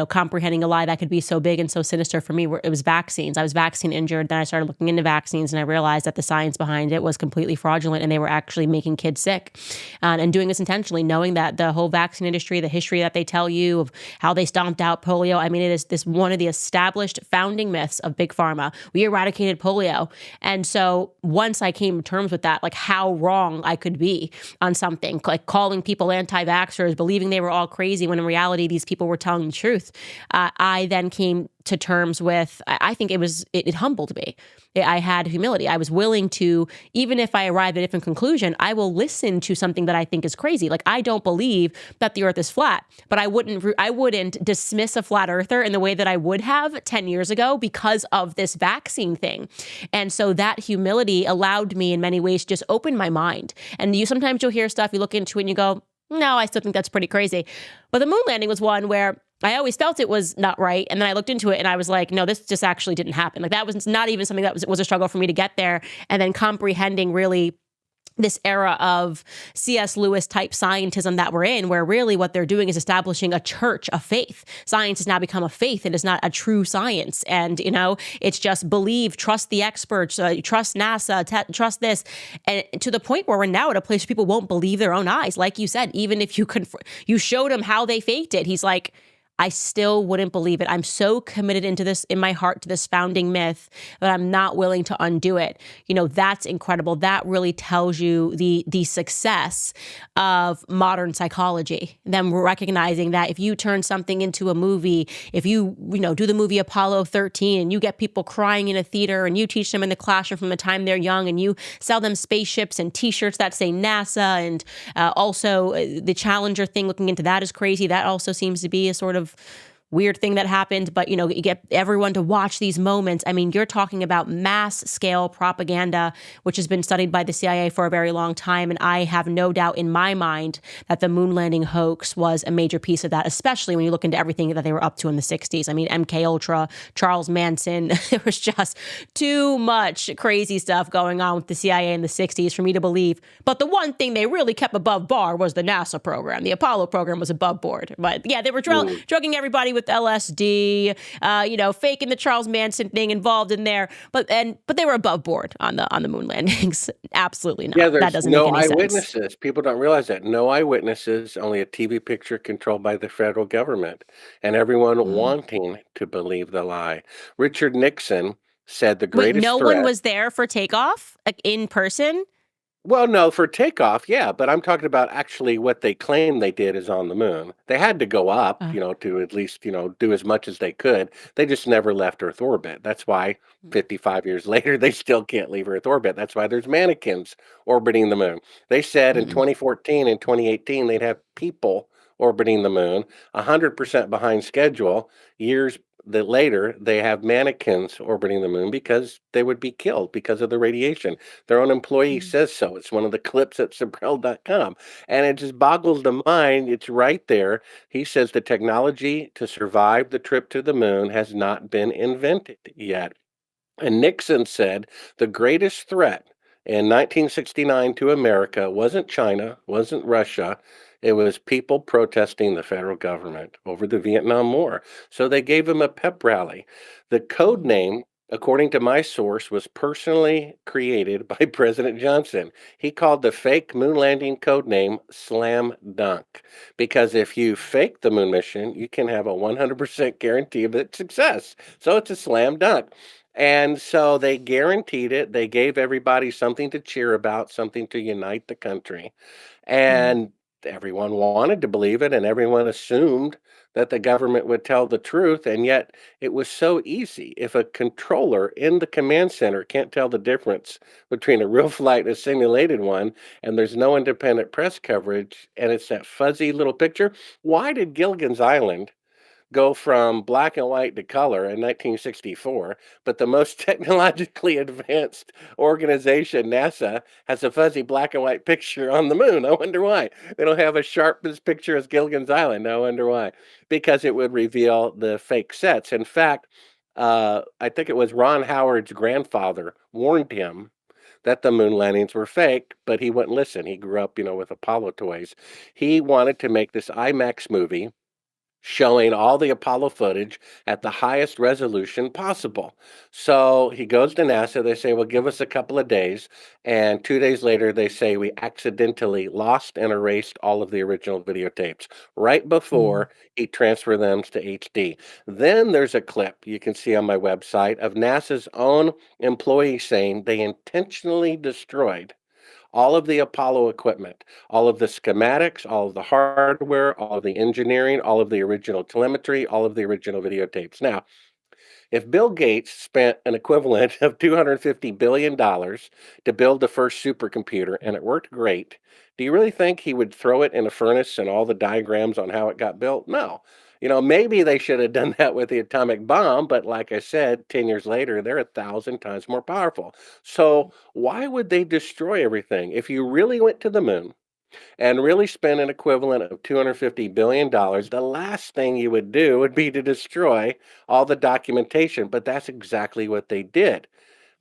Comprehending a lie that could be so big and so sinister for me. It was vaccines. I was vaccine injured. Then I started looking into vaccines, and I realized that the science behind it was completely fraudulent, and they were actually making kids sick, and doing this intentionally, knowing that the whole vaccine industry, the history that they tell you of how they stomped out polio. I mean, it is this one of the established founding myths of big pharma. We eradicated polio, and so once I came to terms with that, like how wrong I could be on something, like calling people anti-vaxxers, believing they were all crazy when in reality these people were telling the truth. I then came to terms with, I think it humbled me. I had humility. I was willing to, even if I arrived at a different conclusion, I will listen to something that I think is crazy. Like, I don't believe that the Earth is flat, but I wouldn't dismiss a flat earther in the way that I would have 10 years ago because of this vaccine thing. And so that humility allowed me in many ways to just open my mind. And sometimes you'll hear stuff, you look into it and you go, no, I still think that's pretty crazy. But the moon landing was one where I always felt it was not right. And then I looked into it and I was like, no, this just actually didn't happen. Like that was not even something that was a struggle for me to get there. And then comprehending really this era of C.S. Lewis type scientism that we're in, where really what they're doing is establishing a church, a faith. Science has now become a faith. It is not a true science. And, it's just believe, trust the experts, trust NASA, trust this. And to the point where we're now at a place where people won't believe their own eyes. Like you said, even if you showed him how they faked it, he's like, I still wouldn't believe it. I'm so committed into this in my heart to this founding myth that I'm not willing to undo it. That's incredible. That really tells you the success of modern psychology. Them recognizing that if you turn something into a movie, if you do the movie Apollo 13 and you get people crying in a theater and you teach them in the classroom from the time they're young and you sell them spaceships and T-shirts that say NASA and also the Challenger thing, looking into that is crazy. That also seems to be a sort of weird thing that happened, but you get everyone to watch these moments. I mean, you're talking about mass scale propaganda, which has been studied by the CIA for a very long time. And I have no doubt in my mind that the moon landing hoax was a major piece of that, especially when you look into everything that they were up to in the 60s. I mean, MK Ultra, Charles Manson, there was just too much crazy stuff going on with the CIA in the 60s for me to believe. But the one thing they really kept above bar was the NASA program. The Apollo program was above board. But yeah, they were drugging everybody with LSD, faking the Charles Manson thing involved in there, but they were above board on the moon landings. Absolutely not. Yeah, That there's doesn't no make any sense. eyewitnesses. People don't realize that. No eyewitnesses, only a TV picture controlled by the federal government, and everyone wanting to believe the lie. Richard Nixon said the Wait, greatest no threat. one was there for takeoff, like in person? Well, no, for takeoff, yeah, but I'm talking about actually what they claim they did is on the moon. They had to go up, to at least, do as much as they could. They just never left Earth orbit. That's why 55 years later, they still can't leave Earth orbit. That's why there's mannequins orbiting the moon. They said in 2014 and 2018, they'd have people orbiting the moon, 100% behind schedule. Years later, they have mannequins orbiting the moon because they would be killed because of the radiation. Their own employee says so. It's one of the clips at Sibrel.com. And it just boggles the mind. It's right there. He says the technology to survive the trip to the moon has not been invented yet. And Nixon said the greatest threat in 1969 to America wasn't China, wasn't Russia. It was people protesting the federal government over the Vietnam War. So they gave him a pep rally. The code name, according to my source, was personally created by President Johnson. He called the fake moon landing code name Slam Dunk, because if you fake the moon mission, you can have a 100% guarantee of its success. So it's a slam dunk. And so they guaranteed it. They gave everybody something to cheer about, something to unite the country. And everyone wanted to believe it, and everyone assumed that the government would tell the truth. And yet it was so easy. If a controller in the command center can't tell the difference between a real flight and a simulated one, and there's no independent press coverage, and it's that fuzzy little picture, why did Gilligan's Island go from black and white to color in 1964, but the most technologically advanced organization, NASA, has a fuzzy black and white picture on the moon? I wonder why. They don't have as sharp as picture as Gilligan's Island. I wonder why. Because it would reveal the fake sets. In fact, I think it was Ron Howard's grandfather warned him that the moon landings were fake, but he wouldn't listen. He grew up, with Apollo toys. He wanted to make this IMAX movie showing all the Apollo footage at the highest resolution possible. So he goes to NASA. They say, well, give us a couple of days. And 2 days later, they say we accidentally lost and erased all of the original videotapes right before he transferred them to HD. Then there's a clip you can see on my website of NASA's own employee saying they intentionally destroyed all of the Apollo equipment, all of the schematics, all of the hardware, all of the engineering, all of the original telemetry, all of the original videotapes. Now, if Bill Gates spent an equivalent of $250 billion to build the first supercomputer and it worked great, do you really think he would throw it in a furnace and all the diagrams on how it got built? No. Maybe they should have done that with the atomic bomb, but like I said, 10 years later, they're 1,000 times more powerful. So why would they destroy everything? If you really went to the moon, and really spend an equivalent of $250 billion, the last thing you would do would be to destroy all the documentation. But that's exactly what they did,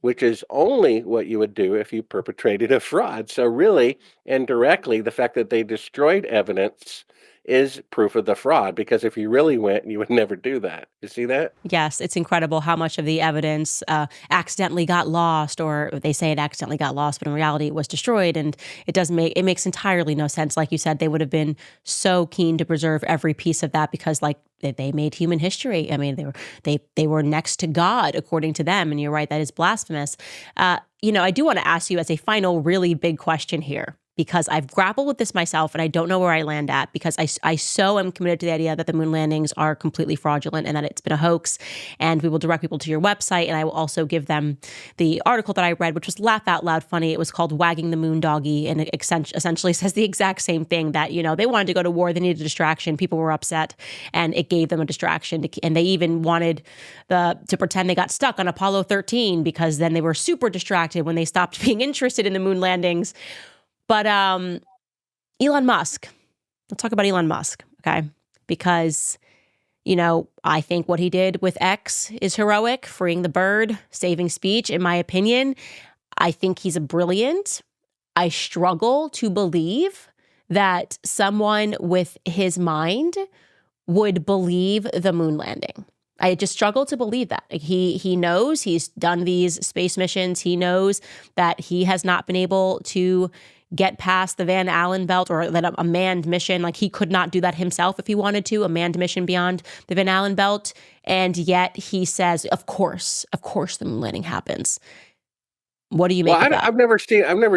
which is only what you would do if you perpetrated a fraud. So, really, indirectly, the fact that they destroyed evidence is proof of the fraud, because if you really went, you would never do that. You see that? Yes, it's incredible how much of the evidence accidentally got lost, or they say it accidentally got lost, but in reality it was destroyed. And it makes entirely no sense. Like you said, they would have been so keen to preserve every piece of that because, like, they made human history. I mean, they were next to God according to them. And you're right, that is blasphemous. I do want to ask you as a final, really big question here, because I've grappled with this myself and I don't know where I land at, because I so am committed to the idea that the moon landings are completely fraudulent and that it's been a hoax. And we will direct people to your website, and I will also give them the article that I read, which was laugh out loud funny. It was called Wagging the Moon Doggy, and it essentially says the exact same thing, that, they wanted to go to war, they needed a distraction, people were upset, and it gave them a distraction. And they even wanted to pretend they got stuck on Apollo 13, because then they were super distracted when they stopped being interested in the moon landings. But Elon Musk, let's talk about Elon Musk, okay? Because, I think what he did with X is heroic, freeing the bird, saving speech, in my opinion. I think he's brilliant. I struggle to believe that someone with his mind would believe the moon landing. I just struggle to believe that. He knows, he's done these space missions. He knows that he has not been able to get past the Van Allen belt, or that a manned mission. Like, he could not do that himself if he wanted to, a manned mission beyond the Van Allen belt. And yet he says, of course the moon landing happens. What do you make of that? I've never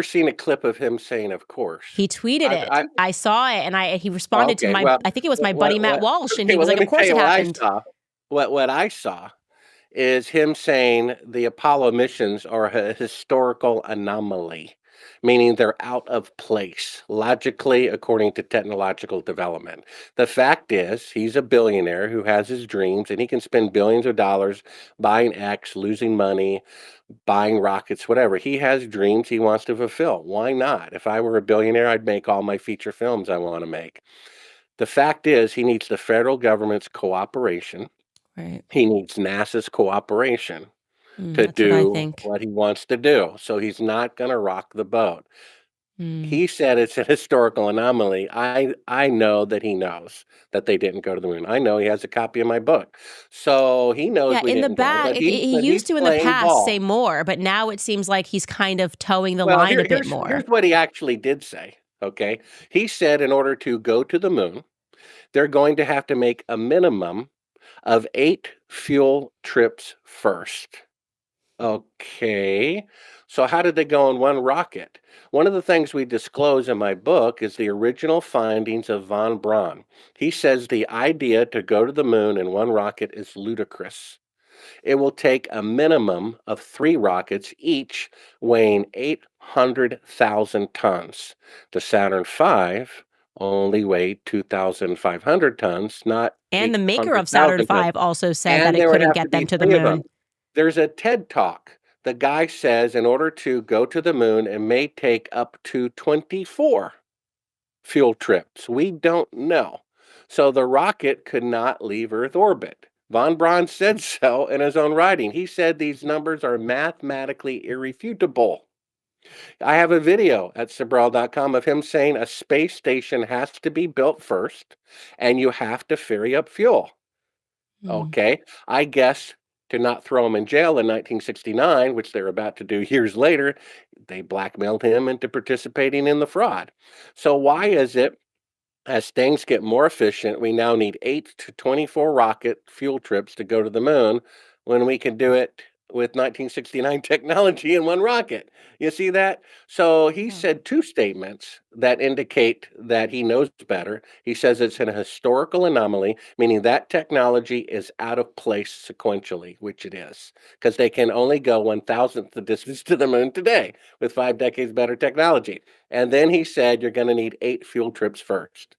seen a clip of him saying, "Of course." He tweeted it. I saw it, and he responded to my. I think it was my buddy Matt Walsh, and he was like, "Of course it happened." What I saw is him saying the Apollo missions are a historical anomaly, meaning they're out of place logically according to technological development. The fact is, he's a billionaire who has his dreams, and he can spend billions of dollars buying X, losing money, buying rockets, whatever. He has dreams he wants to fulfill. Why not? If I were a billionaire, I'd make all my feature films I want to make. The fact is, he needs the federal government's cooperation. Right. He needs NASA's cooperation to do what he wants to do. So he's not going to rock the boat. He said it's a historical anomaly. I know that he knows that they didn't go to the moon. I know he has a copy of my book. So he knows. Yeah, we in the didn't back, go, he used to in the past ball. say more, but now it seems like he's kind of towing the line a bit more. Here's what he actually did say, okay? He said in order to go to the moon, they're going to have to make a minimum of 8 fuel trips first. Okay, so how did they go in one rocket? One of the things we disclose in my book is the original findings of von Braun. He says the idea to go to the moon in one rocket is ludicrous. It will take a minimum of 3 rockets, each weighing 800,000 tons. The Saturn V only weighed 2,500 tons, not. And the maker of Saturn V also said that it couldn't get them to the moon. There's a TED Talk. The guy says in order to go to the moon, it may take up to 24 fuel trips. We don't know. So the rocket could not leave Earth orbit. Von Braun said so in his own writing. He said these numbers are mathematically irrefutable. I have a video at Sibrel.com of him saying a space station has to be built first, and you have to ferry up fuel. Okay, I guess to not throw him in jail in 1969, which they're about to do years later, they blackmailed him into participating in the fraud. So why is it, as things get more efficient, we now need 8 to 24 rocket fuel trips to go to the moon when we can do it with 1969 technology in one rocket? You see that? So he said 2 statements that indicate that he knows better. He says it's an historical anomaly, meaning that technology is out of place sequentially, which it is, because they can only go 1,000th the distance to the moon today with 5 decades better technology. And then he said you're going to need 8 fuel trips first.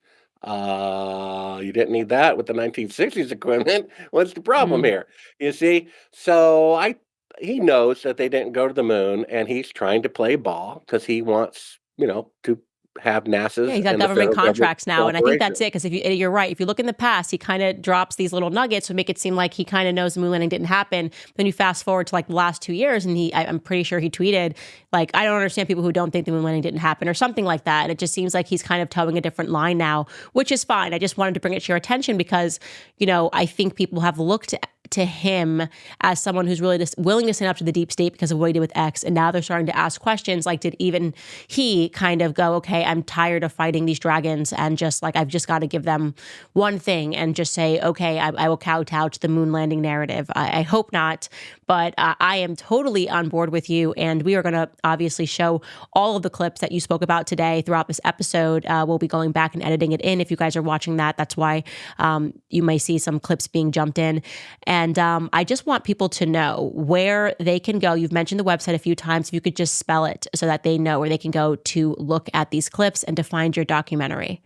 You didn't need that with the 1960s equipment. What's the problem here? You see? So he knows that they didn't go to the moon, and he's trying to play ball because he wants, to have NASA's. Yeah, he's got and the government federal contracts now, and I think that's cooperation. it. Because you're right, if you look in the past, he kind of drops these little nuggets to make it seem like he kind of knows the moon landing didn't happen. Then you fast forward to like the last 2 years, and I'm pretty sure he tweeted like, "I don't understand people who don't think the moon landing didn't happen," or something like that. And it just seems like he's kind of towing a different line now, which is fine. I just wanted to bring it to your attention because, I think people have looked to him as someone who's really just willing to stand up to the deep state because of what he did with X. And now they're starting to ask questions like, did even he kind of go, okay, I'm tired of fighting these dragons and just like, I've just got to give them one thing and just say, okay, I will kowtow to the moon landing narrative. I hope not, but I am totally on board with you. And we are going to obviously show all of the clips that you spoke about today throughout this episode. We'll be going back and editing it in. If you guys are watching that, that's why you may see some clips being jumped in. And I just want people to know where they can go. You've mentioned the website a few times. If you could just spell it so that they know where they can go to look at these clips and to find your documentary.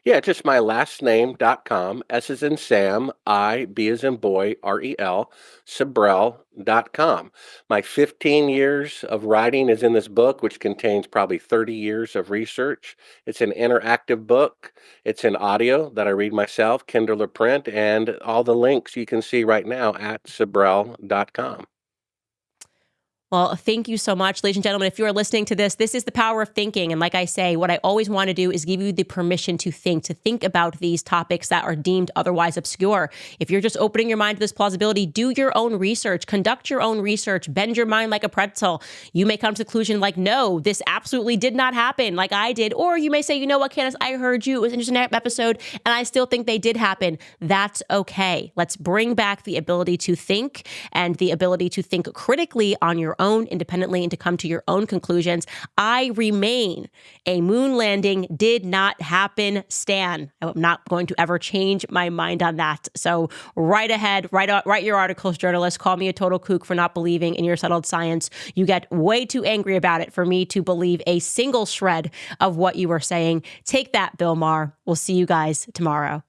Yeah, just my last name.com, S as in Sam, I, B as in boy, R-E-L, Sibrel.com. My 15 years of writing is in this book, which contains probably 30 years of research. It's an interactive book. It's in audio that I read myself, Kindle or print, and all the links you can see right now at Sibrel.com. Well, thank you so much, ladies and gentlemen. If you are listening to this, this is the power of thinking. And like I say, what I always want to do is give you the permission to think about these topics that are deemed otherwise obscure. If you're just opening your mind to this plausibility, do your own research, conduct your own research, bend your mind like a pretzel. You may come to the conclusion like, no, this absolutely did not happen like I did. Or you may say, you know what, Candace, I heard you. It was an interesting episode, and I still think they did happen. That's okay. Let's bring back the ability to think and the ability to think critically on your own independently and to come to your own conclusions. I remain a moon landing did not happen stan. I'm not going to ever change my mind on that. So right ahead, write your articles, journalists. Call me a total kook for not believing in your settled science. You get way too angry about it for me to believe a single shred of what you were saying. Take that, Bill Maher. We'll see you guys tomorrow.